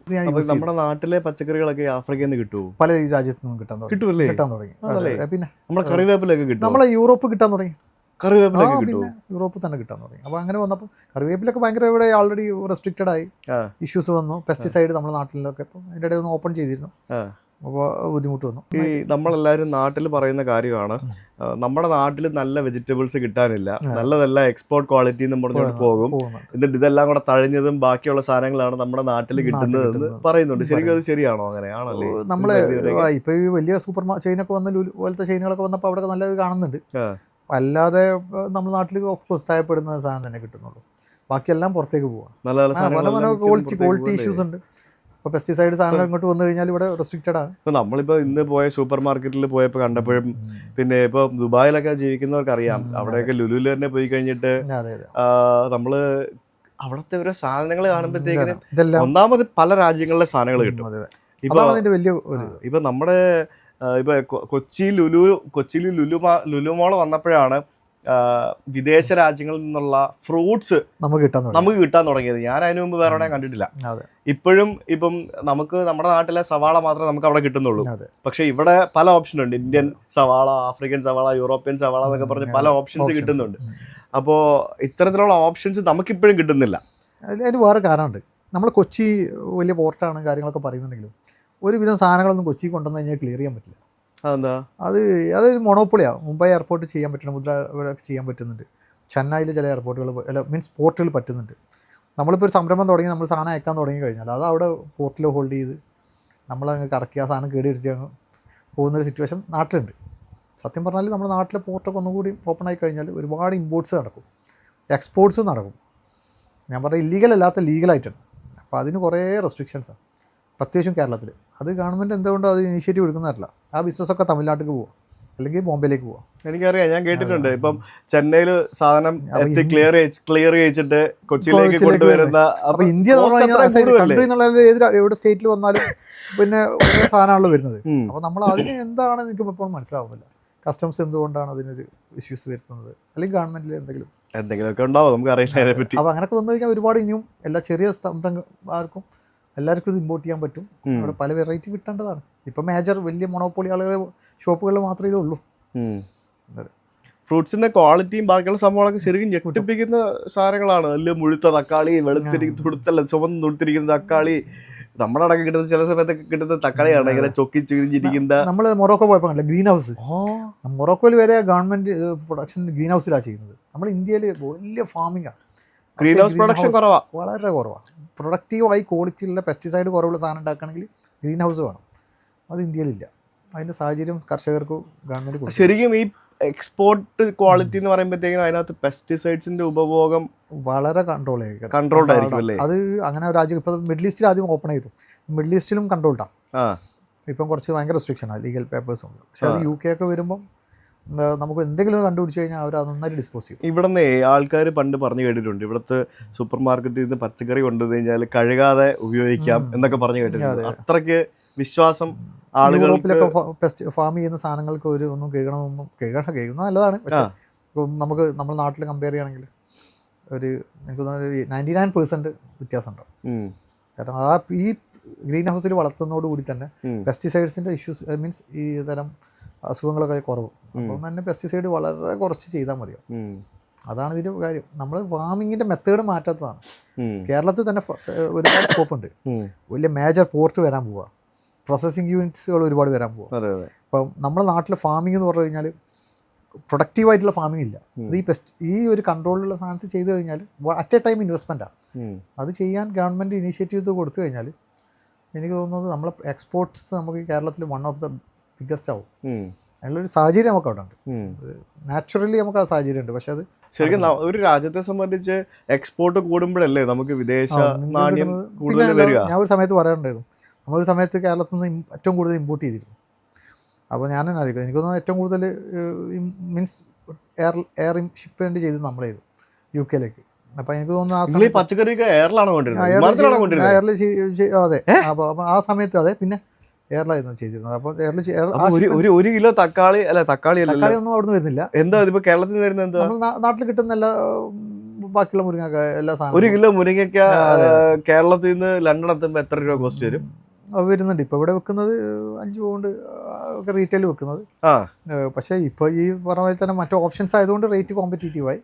നമ്മുടെ നാട്ടിലെ പച്ചക്കറികളൊക്കെ ആഫ്രിക്കയിൽ നിന്ന് കിട്ടുമോ? പല രാജ്യത്തു നിന്നും കിട്ടാൻ തുടങ്ങി. പിന്നെ നമ്മുടെ കറിവേപ്പിലൊക്കെ കിട്ടും. നമ്മളെ യൂറോപ്പ് കിട്ടാൻ തുടങ്ങി. കറിവേപ്പിലൊക്കെ പിന്നെ യൂറോപ്പിൽ തന്നെ കിട്ടാൻ തുടങ്ങി. അപ്പോൾ അങ്ങനെ വന്നപ്പോൾ കറിവേപ്പിലൊക്കെ ഭയങ്കര ഇവിടെ ആൾറെഡി റെസ്ട്രിക്റ്റഡ് ആയി, ഇഷ്യൂസ് വന്നു. പെസ്റ്റിസൈഡ് നമ്മുടെ നാട്ടിലൊക്കെ ഇപ്പം അതിൻ്റെ ഇടയിൽ ഒന്ന് ഓപ്പൺ ചെയ്തിരുന്നു. അപ്പോൾ ബുദ്ധിമുട്ട് വന്നു. ഈ നമ്മളെല്ലാവരും നാട്ടിൽ പറയുന്ന കാര്യമാണ്, നമ്മുടെ നാട്ടിൽ നല്ല വെജിറ്റബിൾസ് കിട്ടാനില്ല, നല്ലതല്ല എക്സ്പോർട്ട് ക്വാളിറ്റി എന്ന് പറഞ്ഞുകൊണ്ട് പോകും. എന്നിട്ട് ഇതെല്ലാം കൂടെ തഴഞ്ഞതും ബാക്കിയുള്ള സാധനങ്ങളാണ് നമ്മുടെ നാട്ടിൽ കിട്ടുന്നതെന്ന് പറയുന്നുണ്ട്. ശരിക്കും അത് ശരിയാണോ? അങ്ങനെയാണല്ലേ? നമ്മൾ ഇപ്പോൾ ഈ വലിയ സൂപ്പർ ചെയിനൊക്കെ വന്ന പോലത്തെ ചെയിനുകളൊക്കെ വന്നപ്പോൾ അവിടെ നല്ലത് കാണുന്നുണ്ട്. അല്ലാതെ നമ്മുടെ നാട്ടിൽ ഓഫ് കോഴ്സ് സഹായപ്പെടുന്ന സാധനം തന്നെ കിട്ടുന്നുള്ളൂ. ബാക്കിയെല്ലാം പുറത്തേക്ക് പോവാം. നല്ല ക്വാളിറ്റി ഇഷ്യൂസ് ഉണ്ട്. ഇപ്പോൾ പെസ്റ്റിസൈഡ് സാധനങ്ങൾ ഇങ്ങോട്ട് വന്നു കഴിഞ്ഞാൽ ഇവിടെ റെസ്ട്രിക്റ്റഡ് ആണ്. ഇപ്പോൾ നമ്മളിപ്പോൾ ഇന്ന് പോയ സൂപ്പർ മാർക്കറ്റിൽ പോയപ്പോൾ കണ്ടപ്പോഴും, പിന്നെ ഇപ്പോൾ ദുബായിലൊക്കെ ജീവിക്കുന്നവർക്ക് അറിയാം, അവിടെയൊക്കെ ലുലുവിൽ തന്നെ പോയി കഴിഞ്ഞിട്ട് നമ്മൾ അവിടുത്തെ ഓരോ സാധനങ്ങൾ കാണുമ്പോഴത്തേക്കിനും ഒന്നാമത് പല രാജ്യങ്ങളിലെ സാധനങ്ങൾ കിട്ടും. ഇപ്പൊ നമ്മുടെ ഇപ്പൊ കൊച്ചിയിൽ ലുലുമാൾ വന്നപ്പോഴാണ് വിദേശ രാജ്യങ്ങളിൽ നിന്നുള്ള ഫ്രൂട്ട്സ് നമുക്ക് കിട്ടാൻ തുടങ്ങിയത്. ഞാൻ അതിനു മുമ്പ് വേറെ എവിടെയും കണ്ടിട്ടില്ല. ഇപ്പോഴും ഇപ്പം നമുക്ക് നമ്മുടെ നാട്ടിലെ സവാള മാത്രമേ നമുക്ക് അവിടെ കിട്ടുന്നുള്ളൂ. പക്ഷെ ഇവിടെ പല ഓപ്ഷൻ ഉണ്ട്. ഇന്ത്യൻ സവാള, ആഫ്രിക്കൻ സവാള, യൂറോപ്യൻ സവാള എന്നൊക്കെ പറഞ്ഞ് പല ഓപ്ഷൻസ് കിട്ടുന്നുണ്ട്. അപ്പോൾ ഇത്തരത്തിലുള്ള ഓപ്ഷൻസ് നമുക്കിപ്പോഴും കിട്ടുന്നില്ല. അതിന് വേറെ കാരണമുണ്ട്. നമ്മൾ കൊച്ചി വലിയ പോർട്ടാണ് കാര്യങ്ങളൊക്കെ പറയുന്നുണ്ടെങ്കിലും ഒരുവിധം സാധനങ്ങളൊന്നും കൊച്ചി കൊണ്ടുവന്ന് കഴിഞ്ഞാൽ ക്ലിയർ ചെയ്യാൻ പറ്റില്ല. അതെന്താ? അതൊരു മൊണോപ്പൊളിയാണ്. മുംബൈ എയർപോർട്ട് ചെയ്യാൻ പറ്റുന്ന മുദ്ര ചെയ്യാൻ പറ്റുന്നുണ്ട്. ചെന്നൈയിൽ ചില എയർപോർട്ടുകൾ മീൻസ് പോർട്ടുകൾ പറ്റുന്നുണ്ട്. നമ്മളിപ്പോൾ ഒരു സംരംഭം തുടങ്ങി നമ്മൾ സാധനം അയക്കാൻ തുടങ്ങി കഴിഞ്ഞാൽ അത് അവിടെ പോർട്ടിൽ ഹോൾഡ് ചെയ്ത് നമ്മളങ്ങ് കറക്കി ആ സാധനം കേടിയിരുത്തി അങ്ങ് പോകുന്നൊരു സിറ്റുവേഷൻ നാട്ടിലുണ്ട്. സത്യം പറഞ്ഞാൽ നമ്മുടെ നാട്ടിലെ പോർട്ടൊക്കെ ഒന്നുകൂടി ഓപ്പൺ ആയി കഴിഞ്ഞാൽ ഒരുപാട് ഇമ്പോർട്ട്സ് നടക്കും, എക്സ്പോർട്ട്സും നടക്കും. ഞാൻ പറഞ്ഞ ഇല്ലീഗൽ അല്ലാത്ത ലീഗലായിട്ടാണ്. അപ്പോൾ അതിന് കുറേ റെസ്ട്രിക്ഷൻസാണ് പ്രത്യേകിച്ചും കേരളത്തിൽ. അത് ഗവൺമെൻറ് എന്തുകൊണ്ടും അത് ഇനീഷ്യേറ്റീവ് എടുക്കുന്നതല്ല. ആ ബിസിനസ്സൊക്കെ തമിഴ്നാട്ടിലേക്ക് പോവാം, അല്ലെങ്കിൽ ബോംബെയിലേക്ക് പോവാം. എനിക്കറിയാം, ഞാൻ കേട്ടിട്ടുണ്ട്. ഇപ്പം ചെന്നൈയിൽ സാധനം ക്ലിയർ ചെയ്യിച്ചിട്ട് കൊച്ചിയിലേക്ക് കൊണ്ടുവരുന്ന. അപ്പോൾ ഇന്ത്യ കൺട്രി എന്നുള്ള ഏത് എവിടെ സ്റ്റേറ്റിൽ വന്നാലും പിന്നെ ഒരേ സാധനമാണല്ലോ വരുന്നത്. അപ്പോൾ നമ്മൾ അതിന് എന്താണ് എനിക്ക് ഇപ്പോൾ മനസ്സിലാവുന്നില്ല. കസ്റ്റംസ് എന്തുകൊണ്ടാണ് അതിനൊരു ഇഷ്യൂസ് വരുത്തുന്നത്, അല്ലെങ്കിൽ ഗവൺമെൻറ്റിൽ എന്തെങ്കിലുമൊക്കെ ഉണ്ടാവും, നമുക്ക് അറിയില്ല അതിനെപ്പറ്റി. അപ്പോൾ അങ്ങനെയൊക്കെ വന്നു കഴിഞ്ഞാൽ ഒരുപാട് ഇനിയും എല്ലാ ചെറിയ സംരംഭക്കാർക്കും എല്ലാവർക്കും ഇത് ഇമ്പോർട്ട് ചെയ്യാൻ പറ്റും. അവിടെ പല വെറൈറ്റി കിട്ടേണ്ടതാണ്. ഇപ്പം മേജർ വലിയ മൊണോപ്പൊളി ആളുകൾ ഷോപ്പുകളിൽ മാത്രമേ ഇതുള്ളൂ. ഫ്രൂട്ട്സിന്റെ ക്വാളിറ്റിയും ബാക്കിയുള്ള സംഭവങ്ങളൊക്കെ ശരിക്കും ഞെട്ടിപ്പിക്കുന്ന സാധനങ്ങളാണ്. നല്ല മുഴുത്ത തക്കാളി, വെളുത്തിരിക്കുന്ന തുടുത്തല്ല ചുവന്ന് തുടുത്തിരിക്കുന്ന തക്കാളി, നമ്മുടെ അടക്കം കിട്ടുന്ന ചില സമയത്തൊക്കെ കിട്ടുന്ന തക്കാളിയാണ് ഇങ്ങനെ ചൊക്കി ചുരിഞ്ഞിരിക്കുന്ന. നമ്മൾ മൊറോക്കോ പോയപ്പോൾ കണ്ടില്ല ഗ്രീൻ ഹൗസ്, മൊറോക്കോയിൽ വരെ ഗവൺമെന്റ് പ്രൊഡക്ഷൻ ഗ്രീൻ ഹൗസിലാണ് ചെയ്യുന്നത്. നമ്മുടെ ഇന്ത്യയിൽ വലിയ ഫാമിംഗ് ആണ്, ഗ്രീൻ ഹൗസ് പ്രൊഡക്ഷൻ കുറവാണ്, വളരെ കുറവാണ്. പ്രൊഡക്റ്റീവായി ക്വാളിറ്റിയുള്ള പെസ്റ്റിസൈഡ് കുറവുള്ള സാധനം ഉണ്ടാക്കുകയാണെങ്കിൽ ഗ്രീൻ ഹൗസ് വേണം. അത് ഇന്ത്യയിലില്ല. അതിൻ്റെ സാഹചര്യം കർഷകർക്ക് ഗവൺമെൻറ് കൊടുക്കും. ശരിക്കും ഈ എക്സ്പോർട്ട് ക്വാളിറ്റി എന്ന് പറയുമ്പോഴത്തേക്കും അതിനകത്ത് പെസ്റ്റിസൈഡ്സിന്റെ ഉപഭോഗം വളരെ കൺട്രോൾഡ് ആയിരിക്കും അല്ലേ? അത് അങ്ങനെ രാജ്യം ഇപ്പോൾ മിഡിൽ ഈസ്റ്റിൽ ആദ്യം ഓപ്പൺ ചെയ്തു, മിഡിൽ ഈസ്റ്റിലും കൺട്രോൾഡാണ്. ഇപ്പം കുറച്ച് ഭയങ്കര റെസ്ട്രിക്ഷനാണ്, ലീഗൽ പേപ്പേഴ്സ് ഉണ്ട്. പക്ഷെ അത് UK ഒക്കെ വരുമ്പം നമുക്ക് എന്തെങ്കിലും കണ്ടുപിടിച്ച് കഴിഞ്ഞാൽ അവർ അത് നന്നായിട്ട് ഡിസ്പോസ് ചെയ്യും. ഇവിടുന്ന് ആൾക്കാർ പണ്ട് പറഞ്ഞു കേട്ടിട്ടുണ്ട്, ഇവിടുത്തെ സൂപ്പർ മാർക്കറ്റിൽ നിന്ന് പച്ചക്കറി കൊണ്ടുവന്നു കഴിഞ്ഞാൽ കഴുകാതെ ഉപയോഗിക്കാം എന്നൊക്കെ പറഞ്ഞു കേട്ടിട്ടുണ്ട്. അത്രയ്ക്ക് വിശ്വാസം യൂറോപ്പിലൊക്കെ ഫാം ചെയ്യുന്ന സാധനങ്ങൾക്ക് ഒന്നും കഴുകുന്നത് നല്ലതാണ്. പക്ഷേ നമ്മൾ നാട്ടിൽ കമ്പയർ ചെയ്യുകയാണെങ്കിൽ എനിക്ക് തോന്നുന്നു 99% വ്യത്യാസമുണ്ട്. കാരണം ഈ ഗ്രീൻ ഹൗസിൽ വളർത്തുന്നതോടുകൂടി തന്നെ പെസ്റ്റിസൈഡ്സിൻ്റെ ഇഷ്യൂസ്, മീൻസ് ഈ തരം അസുഖങ്ങളൊക്കെ കുറവ്. അപ്പം തന്നെ പെസ്റ്റിസൈഡ് വളരെ കുറച്ച് ചെയ്താൽ മതിയോ. അതാണ് ഇതിൻ്റെ കാര്യം. നമ്മൾ ഫാമിങ്ങിൻ്റെ മെത്തേഡ് മാറ്റാത്തതാണ്. കേരളത്തിൽ തന്നെ ഒരുപാട് സ്കോപ്പ് ഉണ്ട്. വലിയ മേജർ പോർട്ട് വരാൻ പോവുക, പ്രോസസ്സിങ് യൂണിറ്റ്സുകൾ ഒരുപാട് വരാൻ പോകും. അപ്പം നമ്മുടെ നാട്ടിലെ ഫാമിംഗ് എന്ന് പറഞ്ഞു കഴിഞ്ഞാൽ പ്രൊഡക്റ്റീവായിട്ടുള്ള ഫാമിംഗ് ഇല്ല. അത് ഈ ഒരു കൺട്രോളിലുള്ള സാധനത്ത് ചെയ്തു കഴിഞ്ഞാൽ അറ്റ് എ ടൈം ഇൻവെസ്റ്റ്മെൻറ്റാണ്. അത് ചെയ്യാൻ ഗവൺമെൻറ് ഇനീഷ്യേറ്റീവ് കൊടുത്തു കഴിഞ്ഞാൽ എനിക്ക് തോന്നുന്നത് നമ്മളെ എക്സ്പോർട്ട്സ് നമുക്ക് കേരളത്തിൽ വൺ ഓഫ് ദ ബിഗ്ഗസ്റ്റ് ആവും. അതിനുള്ളൊരു സാഹചര്യം നമുക്ക് അവിടെ ഉണ്ട്. നാച്ചുറലി നമുക്ക് ആ സാഹചര്യം ഉണ്ട്. പക്ഷെ അത് ശരിക്കും ഒരു രാജ്യത്തെ സംബന്ധിച്ച് എക്സ്പോർട്ട് കൂടുമ്പോഴല്ലേ നമുക്ക് വിദേശ നാണ്യം കൂടുതൽ വരിക. ഞാൻ ഒരു സമയത്ത് പറയാറുണ്ടായിരുന്നു, നമ്മളൊരു സമയത്ത് കേരളത്തിൽ നിന്ന് ഏറ്റവും കൂടുതൽ ഇമ്പോർട്ട് ചെയ്തിരുന്നു. അപ്പോൾ ഞാൻ തന്നെ അറിയിക്കും, എനിക്ക് തോന്നുന്നത് ഏറ്റവും കൂടുതൽ മീൻസ് എയർ ഷിപ്മെൻറ്റ് ചെയ്ത് നമ്മളായിരുന്നു UK-ലേക്ക്. അപ്പോൾ എനിക്ക് തോന്നുന്നു ആ പച്ചക്കറിയൊക്കെ എയറിലാണ് കൊണ്ടിരുന്നത്. എയറിൽ അതെ. അപ്പോൾ ആ സമയത്ത് അതെ, പിന്നെ എയറിലായിരുന്നു ചെയ്തിരുന്നത്. അപ്പോൾ എയറിൽ ഒരു കിലോ തക്കാളി ഒന്നും അവിടെ നിന്ന് വരുന്നില്ല. എന്താ ഇതിപ്പോൾ കേരളത്തിൽ നിന്ന് വരുന്നത്? എന്താ നമ്മൾ നാട്ടിൽ കിട്ടുന്ന എല്ലാ ബാക്കിയുള്ള മുരിങ്ങക്ക എല്ലാ സാധനം. ഒരു കിലോ മുരിങ്ങക്ക കേരളത്തിൽ നിന്ന് ലണ്ടൻ എത്തുമ്പോൾ എത്ര രൂപ കോസ്റ്റ് വരും? വരുന്നുണ്ട്. ഇപ്പോൾ ഇവിടെ വെക്കുന്നത് 5 പൗണ്ട് ഒക്കെ റീറ്റെയിൽ വെക്കുന്നത്. പക്ഷേ ഇപ്പോൾ ഈ പറഞ്ഞ പോലെ തന്നെ മറ്റു ഓപ്ഷൻസ് ആയതുകൊണ്ട് റേറ്റ് കോമ്പറ്റീറ്റീവായി.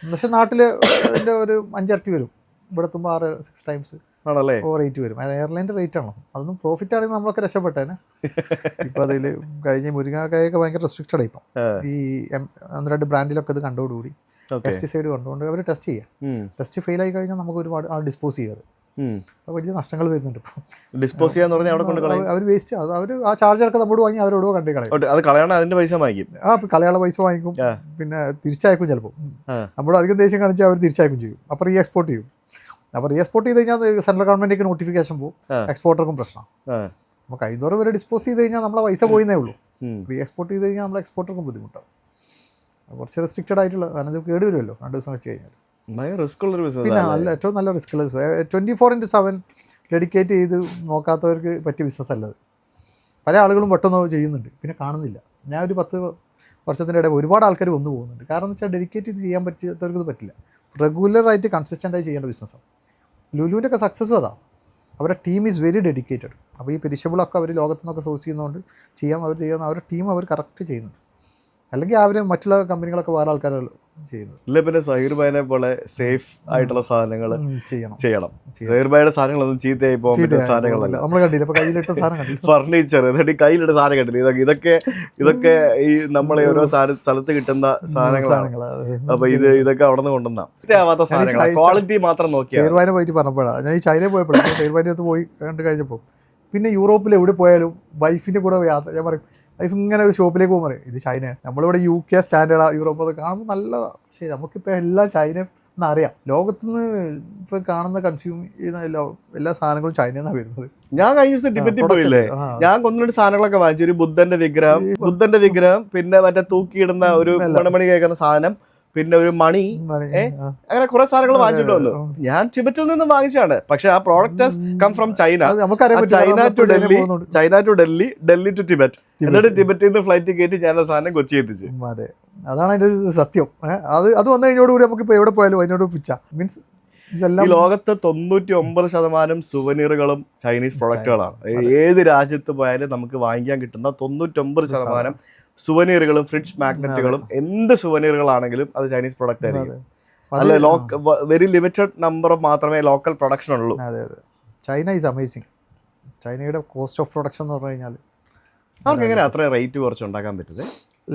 പക്ഷേ നാട്ടിൽ അതിൻ്റെ ഒരു 5 ഇരട്ടി വരും. ഇവിടെ എത്തുമ്പോൾ 6-6 ടൈംസ് ആണല്ലേ റേറ്റ് വരും. അത് എയർലൈൻ്റെ റേറ്റ് ആണല്ലോ. അതൊന്നും പ്രോഫിറ്റ് ആണെങ്കിൽ നമ്മളൊക്കെ രക്ഷപ്പെട്ടേനെ. ഇപ്പം അതിൽ കഴിഞ്ഞ മുരിങ്ങക്കായൊക്കെ ഭയങ്കര റെസ്ട്രിക്റ്റഡ് ഇപ്പം. ഈ 1-2 ബ്രാൻഡിലൊക്കെ ഇത് കണ്ടോടുകൂടി പെസ്റ്റിസൈഡ് കൊണ്ടുകൊണ്ട് അവർ ടെസ്റ്റ് ചെയ്യുക. ടെസ്റ്റ് ഫെയിൽ ആയി കഴിഞ്ഞാൽ നമുക്ക് ഒരുപാട് ഡിസ്പോസ് ചെയ്യാറ്. വലിയ നഷ്ടങ്ങൾ വരുന്നുണ്ട്. ഇപ്പോൾ ഡിസ്പോസ് ചെയ്യാന്ന് പറഞ്ഞാൽ അവിടെ കൊണ്ട് അവർ വേസ്റ്റ് അവർ ആ ചാർജറൊക്കെ നമ്മോട് വാങ്ങി അവരോട് കണ്ടു കളയും. അത് കളയണം, അതിന്റെ പൈസ വാങ്ങിക്കും. കളയാനുള്ള പൈസ വാങ്ങിക്കും, പിന്നെ തിരിച്ചയക്കും. ചിലപ്പോൾ നമ്മൾ അധികം ദേഷ്യം കാണിച്ചാൽ അവർ തിരിച്ചയക്കും ചെയ്യും. അപ്പോൾ റീ എക്സ്പോർട്ട് ചെയ്യും. അപ്പോൾ റീ എക്സ്പോർട്ട് ചെയ്ത് കഴിഞ്ഞാൽ സെൻട്രൽ ഗവൺമെൻറ്റിലേക്ക് നോട്ടിഫിക്കേഷൻ പോകും, എക്സ്പോർട്ടർക്കും പ്രശ്നമാണ്. അപ്പോൾ കഴിയുന്നവരെ വരെ ഡിസ്പോസ് ചെയ്ത് കഴിഞ്ഞാൽ നമ്മളെ പൈസ പോയിന്നേ ഉള്ളൂ. റീ എക്സ്പോർട്ട് ചെയ്ത് കഴിഞ്ഞാൽ നമ്മളെ എക്സ്പോർട്ടർക്കും ബുദ്ധിമുട്ടാണ്. കുറച്ച് റെസ്ട്രിക്റ്റഡ് ആയിട്ടുള്ള, കാരണം ഇത് കേട് വരുമല്ലോ 2 ദിവസം വെച്ച് കഴിഞ്ഞാൽ. പിന്നെ ഏറ്റവും നല്ല റിസ്ക് ഉള്ള 24/7 ഡെഡിക്കേറ്റ് ചെയ്ത് നോക്കാത്തവർക്ക് പറ്റിയ ബിസിനസ് അല്ലത്. പല ആളുകളും പെട്ടെന്ന് ചെയ്യുന്നുണ്ട്, പിന്നെ കാണുന്നില്ല. ഞാൻ ഒരു 10 വർഷത്തിൻ്റെ ഇടയിൽ ഒരുപാട് ആൾക്കാർ വന്നു പോകുന്നുണ്ട്. കാരണം എന്ന് വെച്ചാൽ ഡെഡിക്കേറ്റ് ചെയ്ത് ചെയ്യാൻ പറ്റാത്തവർക്ക് ഇത് പറ്റില്ല. റെഗുലറായിട്ട് കൺസിസ്റ്റൻ്റായി ചെയ്യേണ്ട ബിസിനസ്സാണ്. ലുലുവിൻ്റെ ഒക്കെ സക്സസ്സും അതാണ്. അവരുടെ ടീം ഈസ് വെരി ഡെഡിക്കേറ്റഡ്. അപ്പോൾ ഈ പെരിഷബിളൊക്കെ അവർ ലോകത്തു നിന്നൊക്കെ സോഴ്സ് ചെയ്യുന്നതുകൊണ്ട് ചെയ്യുന്ന അവരുടെ ടീം അവർ കറക്റ്റ് ചെയ്യുന്നുണ്ട്. അല്ലെങ്കിൽ അവർ മറ്റുള്ള കമ്പനികളൊക്കെ വേറെ ആൾക്കാർ ചെയ്യുന്നത്. ഇല്ല, പിന്നെ സഹീർ ഭായിനെ പോലെ സേഫ് ആയിട്ടുള്ള സാധനങ്ങൾ ചെയ്യണം. സഹീർ ഭായിയുടെ സാധനങ്ങളൊന്നും ചീത്തയായി പോകാൻ പറ്റുന്ന സാധനങ്ങളല്ല. നമ്മൾ കണ്ടില്ല, ഇപ്പോൾ കയ്യിലിട്ട സാധനം കണ്ടില്ല, ഫർണിച്ചർ, എന്നിട്ട് കയ്യിലിട്ട സാധനം കണ്ടില്ല. ഇതൊക്കെ ഈ നമ്മളെ ഓരോ സ്ഥലത്ത് കിട്ടുന്ന സാധനങ്ങളാണ്. അപ്പൊ ഇതൊക്കെ അവിടെ നിന്ന് കൊണ്ടുവന്ന ആവാത്ത സാധനങ്ങൾ, ക്വാളിറ്റി മാത്രം നോക്കി. സഹീർ ഭായിനെ പോയിട്ട് പറഞ്ഞപ്പോഴാണ് ഞാൻ ഈ ചൈനയിൽ പോയപ്പോഴാണ് സഹീർ ഭായിൻ്റെ അടുത്ത് പോയി കണ്ടു കഴിഞ്ഞപ്പോൾ. പിന്നെ യൂറോപ്പിൽ എവിടെ പോയാലും വൈഫിൻ്റെ കൂടെ യാത്ര, ഞാൻ പറയും വൈഫ് ഇങ്ങനെ ഒരു ഷോപ്പിലേക്ക് പോകുമ്പോൾ പറയും ഇത് ചൈന. നമ്മളിവിടെ UK സ്റ്റാൻഡേർഡാണ്, യൂറോപ്പ് അത് കാണുമ്പോൾ നല്ലതാണ്. പക്ഷേ നമുക്കിപ്പോൾ എല്ലാം ചൈന എന്നറിയാം. ലോകത്തുനിന്ന് ഇപ്പോൾ കാണുന്ന കൺസ്യൂം ചെയ്യുന്ന എല്ലാ സാധനങ്ങളും ചൈനയിൽ നിന്നാണ് വരുന്നത്. ഞാൻ കഴിഞ്ഞ ദിവസം ടിബറ്റിൽ പോയില്ലേ, ഞാൻ 1-2 സാധനങ്ങളൊക്കെ വാങ്ങിച്ചു. ഒരു ബുദ്ധന്റെ വിഗ്രഹം, പിന്നെ മറ്റേ തൂക്കിയിടുന്ന ഒരു മണമണി കേൾക്കുന്ന സാധനം, പിന്നെ ഒരു മണി, അങ്ങനെ കുറെ സാധനങ്ങൾ വാങ്ങിച്ചിട്ട് വന്നു. ഞാൻ ടിബറ്റിൽ നിന്ന് വാങ്ങിച്ചാണ്. പക്ഷെ ആ product come from China. China to Delhi, Delhi to Tibet, എന്നിട്ട് ടിബറ്റിൽ നിന്ന് ഫ്ലൈറ്റ് കയറ്റി ഞാൻ ആ സാധനം കൊച്ചി എത്തിച്ചു. അതെ, അതാണ് അതിന്റെ ഒരു സത്യം. അത് വന്നു കഴിഞ്ഞോടുകൂടി നമുക്ക് ഇപ്പോൾ എവിടെ പോയാലും അതിനോട് പിച്ച. മീൻസ് ഈ ലോകത്ത് 99% സുവനീറുകളും ചൈനീസ് പ്രൊഡക്റ്റുകളാണ്. ഏത് രാജ്യത്ത് പോയാലും നമുക്ക് വാങ്ങിക്കാൻ കിട്ടുന്ന 99% സുവനീറുകളും ഫ്രിഡ്ജ് മാഗ്നറ്റുകളും എന്ത് സുവനീറുകളാണെങ്കിലും അത് ചൈനീസ് പ്രൊഡക്റ്റ് ആയിരിക്കും. അല്ല, വെരി ലിമിറ്റഡ് നമ്പർ മാത്രമേ ലോക്കൽ പ്രൊഡക്ഷൻ ഉള്ളൂ. അതെ അതെ, ചൈന ഈസ് അമേസിങ്. ചൈനയുടെ കോസ്റ്റ് ഓഫ് പ്രൊഡക്ഷൻ എന്ന് പറഞ്ഞു കഴിഞ്ഞാൽ അവർക്ക് എങ്ങനെ അത്ര റേറ്റ് കുറച്ച് ഉണ്ടാക്കാൻ പറ്റുന്നത്?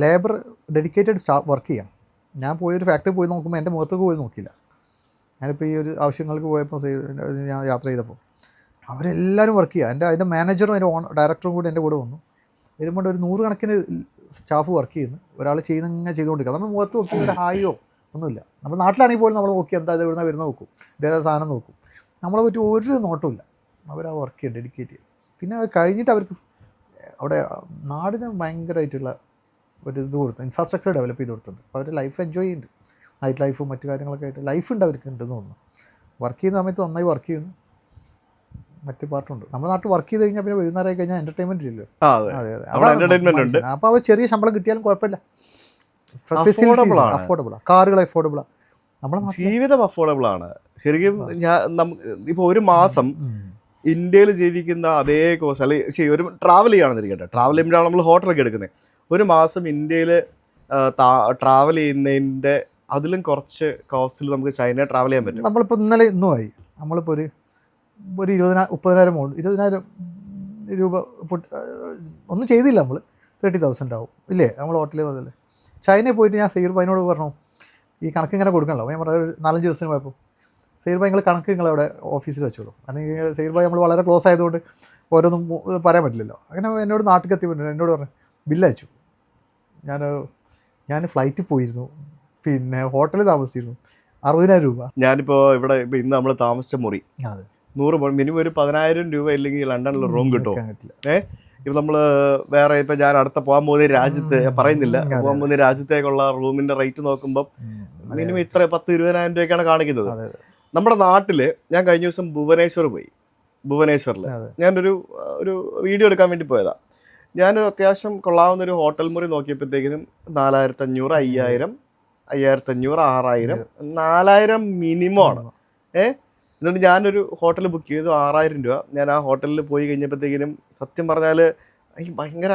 ലേബർ ഡെഡിക്കേറ്റഡ് സ്റ്റാഫ് വർക്ക് ചെയ്യാം. ഞാൻ പോയൊരു ഫാക്ടറി പോയി നോക്കുമ്പോൾ എൻ്റെ മുഖത്തേക്ക് പോയി നോക്കില്ല. ഞാനിപ്പോൾ ഈ ഒരു ആവശ്യങ്ങൾക്ക് പോയപ്പോൾ ഞാൻ യാത്ര ചെയ്തപ്പോൾ അവരെല്ലാവരും വർക്ക് ചെയ്യുക. അതിൻ്റെ മാനേജറും അതിൻ്റെ ഡയറക്ടറും കൂടി എൻ്റെ കൂടെ വന്നു. വരുമ്പോൾ ഒരു 100 കണക്കിന് സ്റ്റാഫ് വർക്ക് ചെയ്യുന്നു. ഒരാൾ ഇങ്ങനെ ചെയ്തുകൊണ്ടിരിക്കുക. നമ്മൾ മുഖത്ത് നോക്കി ഒരു ഹായോ ഒന്നുമില്ല. നമ്മൾ നാട്ടിലാണെങ്കിൽ പോലും നമ്മൾ നോക്കി എന്താ എവിടുന്ന വരുന്ന നോക്കും, ഇതേതാ സാധനം നോക്കും. നമ്മളെ പറ്റി ഒരു നോട്ടമില്ല. അവരാ വർക്ക് ചെയ്യും, ഡെഡിക്കേറ്റ് ചെയ്യും. പിന്നെ അത് കഴിഞ്ഞിട്ട് അവർക്ക് അവിടെ നാടിന് ഭയങ്കരമായിട്ടുള്ള ഒരു ഇത് കൊടുത്തു, ഇൻഫ്രാസ്ട്രക്ചർ ഡെവലപ്പ് ചെയ്ത് കൊടുത്തിട്ടുണ്ട്. അപ്പോൾ അവർ ലൈഫ് എൻജോയ് ചെയ്യുന്നുണ്ട്. നൈറ്റ് ലൈഫും മറ്റു കാര്യങ്ങളൊക്കെ ആയിട്ട് ലൈഫ് ഉണ്ട് അവർക്ക് ഉണ്ടെന്ന് തോന്നുന്നു. വർക്ക് ചെയ്യുന്ന സമയത്ത് നന്നായി വർക്ക് ചെയ്യുന്നു. മറ്റു പാർട്ടുണ്ട്. നമ്മുടെ നാട്ടിൽ വർക്ക് ചെയ്ത് കഴിഞ്ഞാൽ പിന്നെ വൈകുന്നേരം ആയി കഴിഞ്ഞാൽ എൻ്റർടൈൻമെൻറ്റ് ഇല്ലല്ലോ. അതെ അതെ, അപ്പോൾ അവർ ചെറിയ ശമ്പളം കിട്ടിയാലും കുഴപ്പമില്ല. അഫോർഡബിളാണ്, കാറുകൾ അഫോർഡബിളാണ്, നമ്മുടെ ജീവിതം അഫോർഡബിൾ ആണ് ശരിക്കും. ഇപ്പോൾ ഒരു മാസം ഇന്ത്യയിൽ ജീവിക്കുന്ന അതേ കോസ്റ്റ് അല്ലെങ്കിൽ ഒരു ട്രാവൽ ചെയ്യുകയാണെന്നിരിക്കട്ടെ, ട്രാവൽ ചെയ്യുമ്പോഴാണ് നമ്മൾ ഹോട്ടലൊക്കെ എടുക്കുന്നത്. ഒരു മാസം ഇന്ത്യയിൽ ട്രാവൽ ചെയ്യുന്നതിൻ്റെ അതിലും കുറച്ച് കോസ്റ്റിൽ നമുക്ക് ചൈന ട്രാവൽ ചെയ്യാൻ പറ്റും. നമ്മളിപ്പോൾ ഇന്നുമായി നമ്മളിപ്പോൾ ഒരു 20,000 രൂപ ഒന്നും ചെയ്തില്ല, നമ്മൾ 30,000 ആവും ഇല്ലേ നമ്മൾ ഹോട്ടലിൽ വന്നല്ലേ. ചൈനയിൽ പോയിട്ട് ഞാൻ സൈർബായിനോട് പറഞ്ഞു ഈ കണക്ക് ഇങ്ങനെ കൊടുക്കണല്ലോ. ഞാൻ പറഞ്ഞു ഒരു 4-5 ദിവസത്തിന് പോയപ്പോൾ സൈർബായി നിങ്ങൾ കണക്ക് നിങ്ങളവിടെ ഓഫീസിൽ വെച്ചോളൂ. അല്ലെങ്കിൽ സൈർബായി നമ്മൾ വളരെ ക്ലോസ് ആയതുകൊണ്ട് ഓരോന്നും പറയാൻ പറ്റില്ലല്ലോ. അങ്ങനെ എന്നോട് നാട്ടിൽ എത്തി പറ്റും. എന്നോട് പറഞ്ഞു ബില്ലയച്ചു. ഞാൻ ഫ്ലൈറ്റിൽ പോയിരുന്നു, പിന്നെ ഹോട്ടലിൽ താമസിച്ചിരുന്നു, 60,000 രൂപ. ഞാനിപ്പോൾ ഇവിടെ ഇന്ന് നമ്മൾ താമസിച്ച മുറി 100 മിനിമം ഒരു 10,000 രൂപ ഇല്ലെങ്കിൽ ലണ്ടനിൽ റൂം കിട്ടുമോ? ഇപ്പം നമ്മൾ വേറെ ഇപ്പം ഞാൻ അടുത്ത പോകാൻ പോകുന്ന രാജ്യത്ത് പറയുന്നില്ല, പോകാൻ പോകുന്ന രാജ്യത്തേക്കുള്ള റൂമിൻ്റെ റേറ്റ് നോക്കുമ്പോൾ മിനിമം ഇത്ര 10,000-20,000 രൂപയ്ക്കാണ് കാണിക്കുന്നത്. നമ്മുടെ നാട്ടിൽ ഞാൻ കഴിഞ്ഞ ദിവസം ഭുവനേശ്വർ പോയി. ഭുവനേശ്വറിൽ ഞാനൊരു വീഡിയോ എടുക്കാൻ വേണ്ടി പോയതാണ്. ഞാൻ അത്യാവശ്യം കൊള്ളാവുന്നൊരു ഹോട്ടൽ മുറി നോക്കിയപ്പോഴത്തേക്കിനും 4,500, 5,000, 5,500, 6,000, 4,000 മിനിമം ആണ്. എന്നിട്ട് ഞാനൊരു ഹോട്ടൽ ബുക്ക് ചെയ്തു 6,000 രൂപ. ഞാൻ ആ ഹോട്ടലിൽ പോയി കഴിഞ്ഞപ്പോഴത്തേക്കിനും സത്യം പറഞ്ഞാൽ എനിക്ക് ഭയങ്കര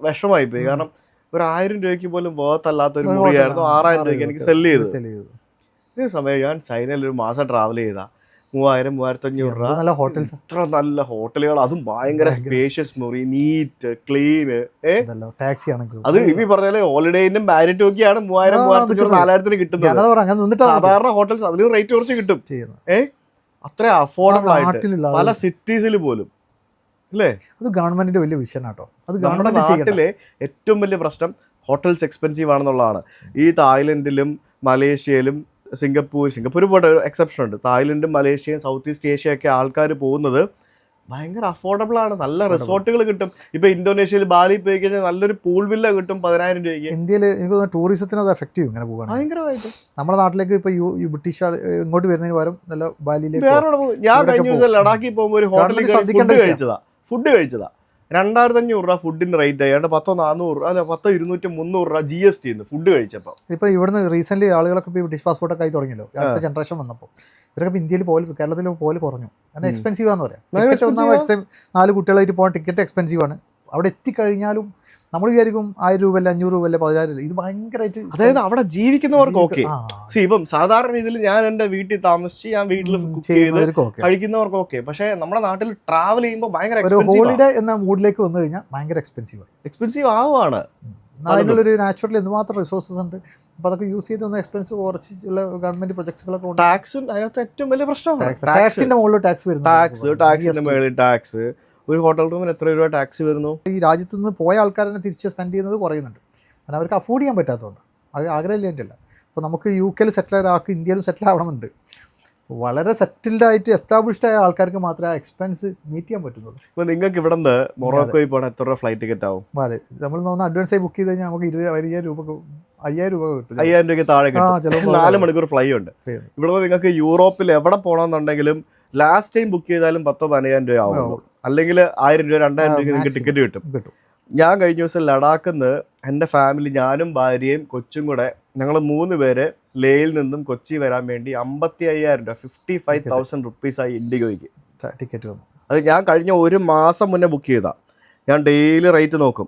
വിഷമമായിപ്പോയി. കാരണം ഒരു 1,000 രൂപയ്ക്ക് പോലും വേർത്തല്ലാത്തൊരു മുറിയായിരുന്നു 6,000 രൂപയ്ക്ക് എനിക്ക് സെല്ല് ചെയ്തത്. ഇതേ സമയം ഞാൻ ചൈനയിൽ ഒരു മാസം ട്രാവൽ ചെയ്താ 3,000-3,500 രൂപ. നല്ല ഹോട്ടൽസ്, ഇത്ര നല്ല ഹോട്ടലുകൾ, അതും ഭയങ്കര സ്പേഷ്യസ് മുറി, നീറ്റ് ക്ലീന്. ടാക്സി ആണെങ്കിൽ അത് ഇനി പറഞ്ഞാല് ഹോളിഡേനും മാരിറ്റും ഒക്കെയാണ് 3,000-3,500, 4,000 കിട്ടുന്നത്. സാധാരണ ഹോട്ടൽസ് അതിലും റേറ്റ് കുറച്ച് കിട്ടും. അത്ര അഫോർഡബിൾ ആയിട്ട് പല സിറ്റീസിൽ പോലും അല്ലേ. അത് ഗവൺമെന്റിന്റെ വലിയ വിഷൻ ആട്ടോ. അത് നമ്മുടെ നാട്ടിലെ ഏറ്റവും വലിയ പ്രശ്നം ഹോട്ടൽസ് എക്സ്പെൻസീവ് ആണെന്നുള്ളതാണ്. ഈ തായ്ലൻഡിലും മലേഷ്യയിലും സിംഗപ്പൂർ പോട്ടെ, ഒരു എക്സെപ്ഷൻ ഉണ്ട്. തായ്ലൻഡും മലേഷ്യയും സൗത്ത് ഈസ്റ്റ് ഏഷ്യയൊക്കെ ആൾക്കാർ പോകുന്നത് ഭയങ്കര അഫോർഡബിൾ ആണ്. നല്ല റിസോർട്ടുകൾ കിട്ടും. ഇപ്പൊ ഇന്തോനേഷ്യയിൽ ബാലി പോയി കഴിഞ്ഞാൽ നല്ലൊരു പൂൾ വില്ല കിട്ടും 10,000 രൂപയ്ക്ക്. ഇന്ത്യയിൽ എനിക്ക് തോന്നുന്നു ടൂറിസത്തിന് അത് എഫക്റ്റീവ് ഇങ്ങനെ പോകാൻ ഭയങ്കരമായിട്ട്. നമ്മുടെ നാട്ടിലേക്ക് ഇപ്പൊ ബ്രിട്ടീഷ് ഇങ്ങോട്ട് വരുന്നതിന് പകരം നല്ല ബാലിയിലേക്ക്. ഞാൻ കഴിഞ്ഞ ദിവസം ലഡാക്കിൽ പോകുമ്പോൾ ഒരു ഹോട്ടലിൽ ഫുഡ് കഴിച്ചതാ 2,500 രൂപ ഫുഡിന് റേറ്റ് ആയിട്ട് 10,400, അല്ല 10,200, 300 രൂപ GST ഫുഡ് കഴിച്ചപ്പോൾ. ഇപ്പോൾ ഇവിടുന്ന് റീസെന്റ് ആളുകളൊക്കെ ഇപ്പോൾ ബ്രിട്ടീഷ് പാസ്പോർട്ടൊക്കെ ആയി തുടങ്ങിയല്ലോ. അടുത്ത ജനറേഷൻ വന്നപ്പോൾ ഇവരൊക്കെ ഇന്ത്യയിൽ പോലെ കേരളത്തിൽ പോലെ കുറഞ്ഞു. കാരണം എക്സ്പെൻസീവ് ആണെന്ന് പറയാം. 4 കുട്ടികളായിട്ട് പോകാൻ ടിക്കറ്റ് എക്സ്പെൻസീവ് ആണ്. അവിടെ എത്തിക്കഴിഞ്ഞാലും നമ്മൾ വിചാരിക്കും 1,000 രൂപ അല്ല 500 രൂപ അല്ല 10,000. ഇത് ഭയങ്കരമായിട്ട്, അതായത് അവിടെ ജീവിക്കുന്നവർക്ക് ഓക്കെ. ഇപ്പം സാധാരണ രീതിയിൽ ഞാൻ എൻ്റെ വീട്ടിൽ താമസിച്ച് ഞാൻ വീട്ടിൽ കഴിക്കുന്നവർക്ക് ഓക്കെ. പക്ഷേ നമ്മുടെ നാട്ടിൽ ട്രാവൽ ചെയ്യുമ്പോൾ ഭയങ്കര ഹോളിഡേ എന്ന മൂഡിലേക്ക് വന്നു കഴിഞ്ഞാൽ ഭയങ്കര എക്സ്പെൻസീവ് ആവുകയാണ്. അതിനുള്ളൊരു നാച്ചുറൽ എന്തുമാത്രം റിസോഴ്സസ് ഉണ്ട്. അപ്പോൾ അതൊക്കെ യൂസ് ചെയ്ത് ഒന്ന് എക്സ്പെൻസ് കുറച്ചുള്ള ഗവൺമെന്റ് പ്രൊജക്ട്സുകളൊക്കെ ഉണ്ട്. ടാക്സും അതിനകത്ത് ഏറ്റവും വലിയ പ്രശ്നമാണ്. ടാക്സിന്റെ മുകളിൽ ടാക്സ് വരുന്നു. ടാക്സിന്റെ മുകളിൽ ടാക്സ്. ഒരു ഹോട്ടൽ റൂമിന് എത്ര രൂപ ടാക്സ് വരുന്നു? ഈ രാജ്യത്ത് നിന്ന് പോയ ആൾക്കാരെ തിരിച്ച് സ്പെൻഡ് ചെയ്യുന്നത് കുറയുന്നുണ്ട്. കാരണം അവർക്ക് അഫോർഡ് ചെയ്യാൻ പറ്റാത്തതുകൊണ്ട്. അത് ആഗ്രഹമില്ലായിട്ടല്ല. അപ്പോൾ നമുക്ക് UK സെറ്റിൽ ആയ ആൾക്ക് ഇന്ത്യയിലും സെറ്റിൽ ആവണമെന്നുണ്ട്. വളരെ സെറ്റിൽഡ് ആയിട്ട് എസ്റ്റാബ്ലിഷ്ഡ് ആയ ആൾക്കാർക്ക് മാത്രമേ ആ എക്സ്പെൻസ് മീറ്റ് ചെയ്യാൻ പറ്റുന്നുള്ളൂ. ഇപ്പോൾ നിങ്ങൾക്ക് ഇവിടെ നിന്ന് മൊറോക്കോയിൽ പോകണം എത്ര രൂപ ഫ്ലൈറ്റ് ടിക്കറ്റ് ആവും? അതെ, നമ്മൾ അഡ്വാൻസ് ആയി ബുക്ക് ചെയ്ത് കഴിഞ്ഞാൽ നമുക്ക് 20,000 രൂപ 5,000 രൂപ കിട്ടും. 5,000 രൂപയ്ക്ക് താഴെ കിട്ടും. 4 മണിക്കൂർ ഫ്ലൈ ഉണ്ട്. ഇവിടെ നിങ്ങൾക്ക് യൂറോപ്പിൽ എവിടെ പോകണമെന്നുണ്ടെങ്കിലും ലാസ്റ്റ് ടൈം ബുക്ക് ചെയ്താലും 10,000-12,000 രൂപ ആവും. അല്ലെങ്കിൽ 1,000 രൂപ 2,000 രൂപയ്ക്ക് നിങ്ങൾക്ക് ടിക്കറ്റ് കിട്ടും. ഞാൻ കഴിഞ്ഞ ദിവസം ലഡാക്കിൽ നിന്ന് എൻ്റെ ഫാമിലി, ഞാനും ഭാര്യയും കൊച്ചും കൂടെ, ഞങ്ങൾ 3 പേര് ലേയിൽ നിന്നും കൊച്ചി വരാൻ വേണ്ടി 55,000 രൂപ 55,000 റുപ്പീസായി ഇൻഡിഗോയ്ക്ക് ടിക്കറ്റ് വന്നു. അത് ഞാൻ കഴിഞ്ഞ 1 മാസം മുന്നേ ബുക്ക് ചെയ്താൽ. ഞാൻ ഡെയിലി റേറ്റ് നോക്കും.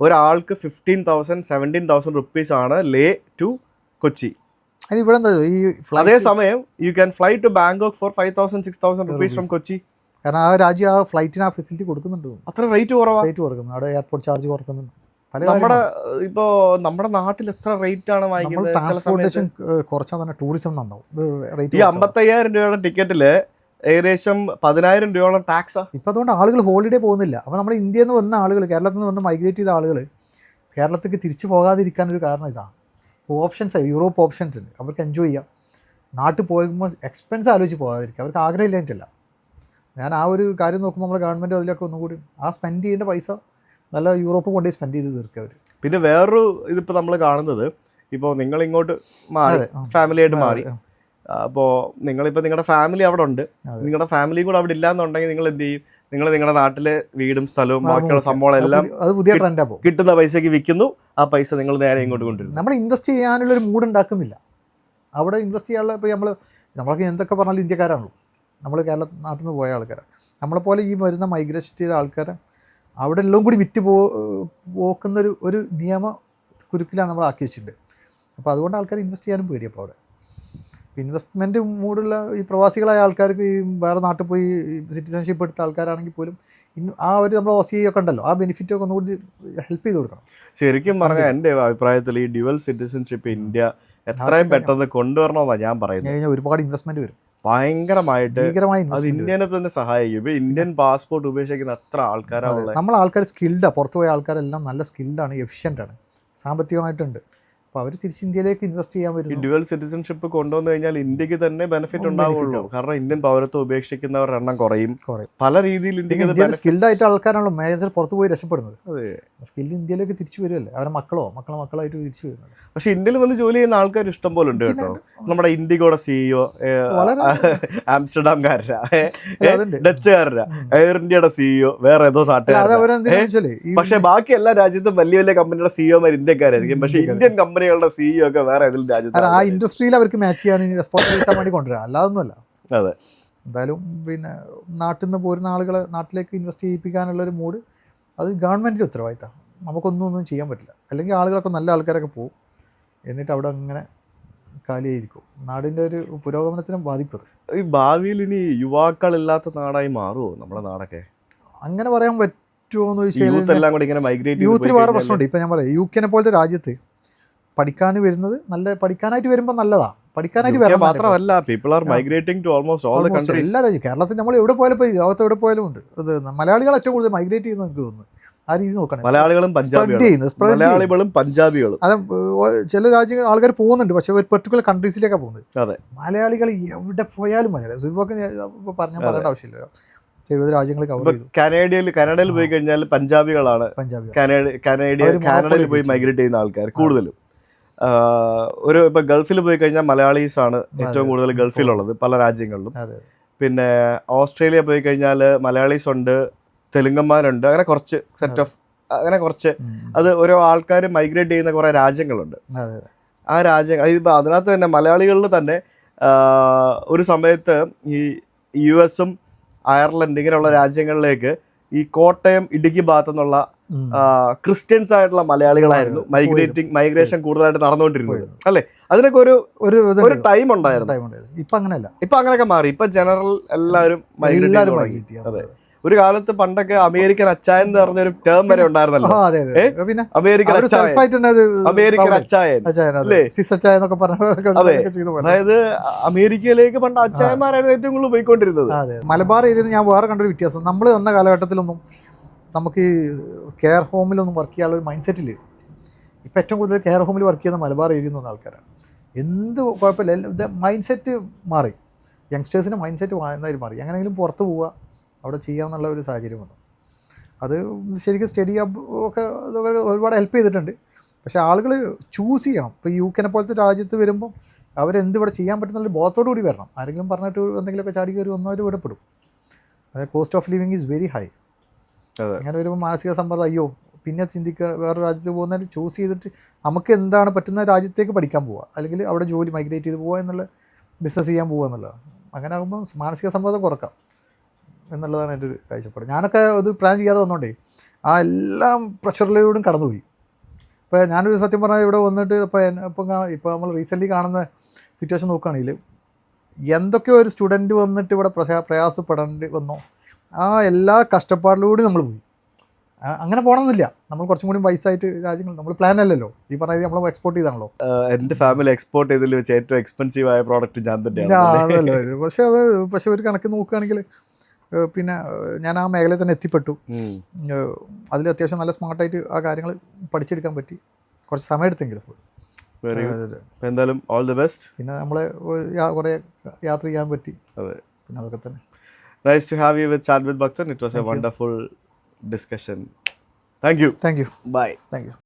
ഒരാൾക്ക് 15,000 17,000 റുപ്പീസ് ആണ് ലേ ടു കൊച്ചി. അതിന് ഇവിടെ എന്താ ഈ അതേസമയം you can fly to Bangkok for 5,000 6,000 rupees from Kochi. കാരണം ആ രാജ്യം ആ ഫ്ലൈറ്റിന് ആ ഫെസിലിറ്റി കൊടുക്കുന്നുണ്ട്. അത്ര റേറ്റ് കുറവാണ്. റേറ്റ് കുറക്കുന്നു, അവിടെ എയർപോർട്ട് ചാർജ് കുറക്കുന്നുണ്ട്. നമ്മുടെ നാട്ടിൽ എത്ര റേറ്റ് ആണ് വാങ്ങിക്കുന്നത്? ട്രാൻസ്പോർട്ടേഷൻ കുറച്ചാൽ തന്നെ ടൂറിസം നന്നാവും. ഈ 55,000 രൂപയുടെ ടിക്കറ്റില് ഏകദേശം 10,000 രൂപയോളം ടാക്സാ. ഇപ്പം അതുകൊണ്ട് ആളുകൾ ഹോളിഡേ പോകുന്നില്ല. അപ്പോൾ നമ്മുടെ ഇന്ത്യയിൽ നിന്ന് വന്ന ആളുകൾ, കേരളത്തിൽ നിന്ന് വന്ന് മൈഗ്രേറ്റ് ചെയ്ത ആളുകൾ കേരളത്തിലേക്ക് തിരിച്ചു പോകാതിരിക്കാനൊരു കാരണം ഇതാണ്. ഓപ്ഷൻസ്, യൂറോപ്പ് ഓപ്ഷൻസ് ഉണ്ട്, അവർക്ക് എൻജോയ് ചെയ്യാം. നാട്ടിൽ പോകുമ്പോൾ എക്സ്പെൻസ് ആലോചിച്ച് പോകാതിരിക്കുക, അവർക്ക് ആഗ്രഹമില്ലായിട്ടില്ല. ഞാൻ ആ ഒരു കാര്യം നോക്കുമ്പോൾ നമ്മുടെ ഗവൺമെൻറ് അതിലൊക്കെ ഒന്നുകൂടി ആ സ്പെൻഡ് ചെയ്യേണ്ട പൈസ നല്ല യൂറോപ്പ് കൊണ്ടുപോയി സ്പെൻഡ് ചെയ്ത് തീർക്കുക അവർ. പിന്നെ വേറൊരു ഇതിപ്പോൾ നമ്മൾ കാണുന്നത്, ഇപ്പോൾ നിങ്ങൾ ഇങ്ങോട്ട് മാറി, ഫാമിലിയായിട്ട് മാറി. അപ്പോൾ നിങ്ങളിപ്പോൾ നിങ്ങളുടെ ഫാമിലി അവിടെ ഉണ്ട്, നിങ്ങളുടെ ഫാമിലിയും കൂടെ അവിടെ ഇല്ലാന്നുണ്ടെങ്കിൽ നിങ്ങൾ എന്ത് ചെയ്യും? നിങ്ങൾ നിങ്ങളുടെ നാട്ടിലെ വീടും സ്ഥലവും ബാക്കിയുള്ള സംഭവം എല്ലാം അത് പുതിയ ട്രെൻഡാണ്. പോകും, കിട്ടുന്ന പൈസയ്ക്ക് വിൽക്കുന്നു, ആ പൈസ നിങ്ങൾ നേരെ ഇങ്ങോട്ട് കൊണ്ടുവരും. നമ്മൾ ഇൻവെസ്റ്റ് ചെയ്യാനുള്ളൊരു മൂഡ് ഉണ്ടാക്കുന്നില്ല. അവിടെ ഇൻവെസ്റ്റ് ചെയ്യാനുള്ള, ഇപ്പോൾ നമ്മളൊക്കെ എന്തൊക്കെ പറഞ്ഞാലും ഇന്ത്യക്കാരാണല്ലോ, നമ്മൾ നാട്ടിൽ നിന്ന് പോയ ആൾക്കാരാണ്. നമ്മളെപ്പോലെ ഈ വരുന്ന മൈഗ്രേഷൻ ചെയ്ത ആൾക്കാരെ അവിടെ എല്ലാം കൂടി വിറ്റ് പോക്കുന്നൊരു നിയമ കുരുക്കിലാണ് നമ്മൾ ആക്കി വെച്ചിട്ടുണ്ട്. അപ്പോൾ അതുകൊണ്ട് ആൾക്കാർ ഇൻവെസ്റ്റ് ചെയ്യാനും പേടിയപ്പോൾ അവിടെ ഇൻവെസ്റ്റ്മെൻറ്റ് മൂടുള്ള ഈ പ്രവാസികളായ ആൾക്കാർക്ക് ഈ വേറെ നാട്ടിൽ പോയി സിറ്റിസൺഷിപ്പ് എടുത്ത ആൾക്കാരാണെങ്കിൽ പോലും ആ ഒരു നമ്മൾ OCI ഒക്കെ ഉണ്ടല്ലോ, ആ ബെനിഫിറ്റൊക്കെ ഒന്നുകൂടി ഹെൽപ്പ് ചെയ്ത് കൊടുക്കണം. ശരിക്കും പറഞ്ഞാൽ എൻ്റെ അഭിപ്രായത്തിൽ ഈ ഡ്യുവൽ സിറ്റിസൺഷിപ്പ് ഇന്ത്യ എത്രയും പെട്ടെന്ന് കൊണ്ടുവരണമെന്നാണ് ഞാൻ പറയുന്നത്. ഒരുപാട് ഇൻവെസ്റ്റ്മെൻറ്റ് വരും, ഭയങ്കരമായിട്ട് അത് ഇന്ത്യനെ തന്നെ സഹായിക്കും. ഇപ്പോൾ ഇന്ത്യൻ പാസ്പോർട്ട് ഉപേക്ഷിക്കുന്ന എത്ര ആൾക്കാരാണ്. നമ്മളെ ആൾക്കാർ സ്കിൽഡാണ്, പുറത്ത് പോയ ആൾക്കാരെല്ലാം നല്ല സ്കിൽഡാണ്, എഫിഷ്യൻ്റാണ്, സാമ്പത്തികമായിട്ടുണ്ട്. അപ്പോൾ അവർ തിരിച്ച് ഇന്ത്യയിലേക്ക് ഇൻവെസ്റ്റ് ചെയ്യാൻ പറ്റും. ഈ ഡ്യുവൽ സിറ്റിസൺഷിപ്പ് കൊണ്ടുവന്നു കഴിഞ്ഞാൽ ഇന്ത്യക്ക് തന്നെ ബെനിഫിറ്റ് ഉണ്ടാവുള്ളൂ. കാരണം ഇന്ത്യൻ പൗരത്വം ഉപേക്ഷിക്കുന്നവരുടെ എണ്ണം കുറയും. പല രീതിയിൽ ഇന്ത്യക്ക് സ്കിൽഡായിട്ട് ആൾക്കാരാണല്ലോ മേജർ പുറത്ത് പോയി രക്ഷപ്പെടുന്നത്. അതെ, സ്കില്ല് ഇന്ത്യയിലേക്ക് തിരിച്ചു വരുമല്ലേ, അവരുടെ മക്കളായിട്ട് തിരിച്ചു വരുന്നത്. പക്ഷെ ഇന്ത്യയിൽ വന്ന് ജോലി ചെയ്യുന്ന ആൾക്കാർ ഇഷ്ടം പോലെ ഉണ്ട് കേട്ടോ. നമ്മുടെ ഇൻഡിഗോയുടെ CEO ആംസ്റ്റർഡാംകാരനാ, ഡച്ചുകാരനാ, എയർ ഇന്ത്യയുടെ CEO വേറെ ഏതോ നാട്ടുകാരാണ്. പക്ഷെ ബാക്കി എല്ലാ രാജ്യത്തും വലിയ വലിയ കമ്പനിയുടെ CEOമാർ ഇന്ത്യക്കാരായിരിക്കും. പക്ഷെ ഇന്ത്യൻ കമ്പനികളുടെ CEO ഒക്കെ വേറെ ഏതെങ്കിലും രാജ്യത്ത് ആ ഇൻഡസ്ട്രിയിൽ അവർക്ക് മാച്ച് ചെയ്യാൻ റെസ്പോൺസ് കിട്ടാൻ വേണ്ടി കൊണ്ടുവരാം, അല്ലാതൊന്നുമല്ല. അതെ, എന്തായാലും പിന്നെ നാട്ടിൽ നിന്ന് പോരുന്ന ആളുകളെ നാട്ടിലേക്ക് ഇൻവെസ്റ്റ് ചെയ്യിപ്പിക്കാനുള്ളൊരു മൂഡ് അത് ഗവൺമെൻറ്റിൻ്റെ ഉത്തരവാദിത്തമാണ്. നമുക്കൊന്നും ചെയ്യാൻ പറ്റില്ല. അല്ലെങ്കിൽ ആളുകളൊക്കെ നല്ല ആൾക്കാരൊക്കെ പോകും, എന്നിട്ട് അവിടെ അങ്ങനെ കാലിയായിരിക്കും. നാടിൻ്റെ ഒരു പുരോഗമനത്തിനും ബാധിക്കും. ഈ ഭാവിയിൽ ഇനി യുവാക്കളില്ലാത്ത നാടായി മാറുമോ നമ്മുടെ നാടൊക്കെ? അങ്ങനെ പറയാൻ പറ്റുമോയെന്ന് ചോദിച്ചാൽ യൂത്തിന് വേറെ പ്രശ്നമുണ്ട്. ഇപ്പം ഞാൻ പറയാം, UK പോലത്തെ രാജ്യത്ത് പഠിക്കാൻ വരുന്നത് പഠിക്കാനായിട്ട് വരുമ്പോൾ നല്ലതാണ്. പഠിക്കാനായിട്ട് വരാൻ മാത്രമല്ല, people are migrating to almost all the countries. എല്ലാ രാജ്യം, കേരളത്തിൽ നമ്മൾ എവിടെ പോയാലും ഇപ്പോൾ ലോകത്ത് എവിടെ പോയാലും ഉണ്ട്. അത് മലയാളികൾ ഏറ്റവും കൂടുതൽ മൈഗ്രേറ്റ് ചെയ്യുന്നത് എനിക്ക് തോന്നുന്നു. ആ രീതി നോക്കണം. മലയാളികളും പഞ്ചാബികളും അത് ചില രാജ്യങ്ങൾ ആൾക്കാർ പോകുന്നുണ്ട്, പക്ഷേ ഒരു പെർട്ടിക്കുലർ കൺട്രീസിലേക്കാണ് പോകുന്നത്. അതെ, മലയാളികൾ എവിടെ പോയാലും മലയാളി പറയേണ്ട ആവശ്യമില്ല. 70 രാജ്യങ്ങൾ കവർ ചെയ്തു. കനഡയിൽ പോയി കഴിഞ്ഞാൽ പഞ്ചാബികളാണ്. കാനഡയിൽ പോയി മൈഗ്രേറ്റ് ചെയ്യുന്ന ആൾക്കാർ കൂടുതലും. ഇപ്പം ഗൾഫിൽ പോയി കഴിഞ്ഞാൽ മലയാളീസാണ് ഏറ്റവും കൂടുതൽ ഗൾഫിലുള്ളത് പല രാജ്യങ്ങളിലും. പിന്നെ ഓസ്ട്രേലിയ പോയി കഴിഞ്ഞാൽ മലയാളീസ് ഉണ്ട്, തെലുങ്കന്മാരുണ്ട്, അങ്ങനെ കുറച്ച് സെറ്റ് ഓഫ് അങ്ങനെ കുറച്ച് അത് ഓരോ ആൾക്കാർ മൈഗ്രേറ്റ് ചെയ്യുന്ന കുറേ രാജ്യങ്ങളുണ്ട്. ആ രാജ്യങ്ങൾ ഇതിപ്പോൾ അതിനകത്ത് തന്നെ മലയാളികളിൽ തന്നെ ഒരു സമയത്ത് ഈ US അയർലൻഡ് ഇങ്ങനെയുള്ള രാജ്യങ്ങളിലേക്ക് ഈ കോട്ടയം ഇടുക്കി ഭാഗത്തുനിന്നുള്ള ക്രിസ്ത്യൻസ് ആയിട്ടുള്ള മലയാളികളായിരുന്നു മൈഗ്രേഷൻ കൂടുതലായിട്ട് നടന്നുകൊണ്ടിരുന്നത് അല്ലേ? അതിനൊക്കെ ഒരു ടൈം ഉണ്ടായിരുന്നു. ഇപ്പൊ അങ്ങനെയല്ല, ഇപ്പൊ അങ്ങനെയൊക്കെ മാറി. ഇപ്പൊ ജനറൽ എല്ലാവരും മൈഗ്രേറ്റ്. അതെ, ഒരു കാലത്ത് പണ്ടൊക്കെ അമേരിക്കൻ അച്ചായൻ എന്ന് പറഞ്ഞൊരു ടേം വരെ ഉണ്ടായിരുന്നല്ലോ. അമേരിക്കൻ അച്ചായൻ അല്ലേ? അതായത് അമേരിക്കയിലേക്ക് പണ്ട് അച്ചായന്മാരായിരുന്നു ഏറ്റവും കൂടുതൽ പോയിക്കൊണ്ടിരുന്നത്. മലബാർ ഏരിയയിൽ ഞാൻ വേറെ കണ്ടൊരു വ്യത്യാസം, നമ്മൾ വന്ന കാലഘട്ടത്തിലൊന്നും നമുക്ക് കെയർ ഹോമിലൊന്നും വർക്ക് ചെയ്യാനുള്ള ഒരു മൈൻഡ് സെറ്റില്ലായിരുന്നു. ഇപ്പം ഏറ്റവും കൂടുതൽ കെയർ ഹോമിൽ വർക്ക് ചെയ്യുന്ന മലബാർ ഏരിയയിൽ നിന്ന ആൾക്കാരാണ്. എന്ത് കുഴപ്പമില്ല, മൈൻഡ് സെറ്റ് മാറി, യങ്സ്റ്റേഴ്സിൻ്റെ മൈൻഡ് സെറ്റ് എന്തായാലും മാറി. എങ്ങനെയെങ്കിലും പുറത്ത് പോവുക, അവിടെ ചെയ്യാമെന്നുള്ള ഒരു സാഹചര്യം വന്നു. അത് ശരിക്കും സ്റ്റഡി ഒക്കെ ഒരുപാട് ഹെൽപ്പ് ചെയ്തിട്ടുണ്ട്. പക്ഷേ ആളുകൾ ചൂസ് ചെയ്യണം. ഇപ്പോൾ UK പോലത്തെ രാജ്യത്ത് വരുമ്പോൾ അവരെന്ത് ഇവിടെ ചെയ്യാൻ പറ്റുന്നൊരു ബോധത്തോടു കൂടി വരണം. ആരെങ്കിലും പറഞ്ഞിട്ട് എന്തെങ്കിലുമൊക്കെ ചാടി കയറി വന്നാൽ അവർ വിടപ്പെടും. അതായത് cost of living is very high. അങ്ങനെ വരുമ്പോൾ മാനസിക സമ്മർദ്ദം, അയ്യോ പിന്നെ ചിന്തിക്കുക, വേറെ രാജ്യത്ത് പോകുന്നതിന് ചൂസ് ചെയ്തിട്ട് നമുക്ക് എന്താണ് പറ്റുന്ന രാജ്യത്തേക്ക് പഠിക്കാൻ പോവുക, അല്ലെങ്കിൽ അവിടെ ജോലി മൈഗ്രേറ്റ് ചെയ്ത് പോവുക എന്നുള്ള ബിസിനസ് ചെയ്യാൻ പോവുക എന്നുള്ളതാണ്. അങ്ങനെ ആകുമ്പോൾ മാനസിക സമ്മർദ്ദം കുറക്കാം. എന്നുള്ളതാണ് എൻ്റെ ഒരു കാഴ്ചപ്പാട്. ഞാനൊക്കെ ഇത് പ്ലാൻ ചെയ്യാതെ വന്നോണ്ടേ ആ എല്ലാം പ്രഷറിലൂടെയും കടന്നുപോയി. ഇപ്പോൾ ഞാനൊരു സത്യം പറഞ്ഞാൽ ഇവിടെ വന്നിട്ട് ഇപ്പോൾ നമ്മൾ റീസെൻ്റ്ലി കാണുന്ന സിറ്റുവേഷൻ നോക്കുകയാണെങ്കിൽ എന്തൊക്കെയോ ഒരു സ്റ്റുഡൻറ്റ് വന്നിട്ട് ഇവിടെ പ്രയാസപ്പെടേണ്ടി വന്നോ ആ എല്ലാ കഷ്ടപ്പാടിലൂടെയും നമ്മൾ പോയി. അങ്ങനെ പോകണമെന്നില്ല, നമ്മൾ കുറച്ചും കൂടി വയസ്സായിട്ട് രാജ്യങ്ങൾ നമ്മൾ പ്ലാൻ അല്ലല്ലോ, ഈ പറഞ്ഞ നമ്മൾ എക്സ്പോർട്ട് ചെയ്താണല്ലോ. എൻ്റെ ഫാമിലി എക്സ്പോർട്ട് ചെയ്തതിൽ വെച്ച് ഏറ്റവും എക്സ്പെൻസീവ് ആയ പ്രോഡക്റ്റ് ഞാൻ തന്നെയാണ്. അതല്ലോ ഇത്. പക്ഷേ ഒരു കണക്ക് നോക്കുകയാണെങ്കിൽ പിന്നെ ഞാൻ ആ മേഖലയിൽ തന്നെ എത്തിപ്പെട്ടു. അതിൽ അത്യാവശ്യം നല്ല സ്മാർട്ടായിട്ട് ആ കാര്യങ്ങൾ പഠിച്ചെടുക്കാൻ പറ്റി, കുറച്ച് സമയം എടുത്തെങ്കിലും. എന്തായാലും ഓൾ ദി ബെസ്റ്റ്. പിന്നെ നമ്മളെ കുറേ യാത്ര ചെയ്യാൻ പറ്റി. അതെ, പിന്നെ അതൊക്കെ തന്നെ. Nice to have you with Chat with Bhakthan. It was a wonderful discussion. Thank you. Thank you. Bye. Thank you.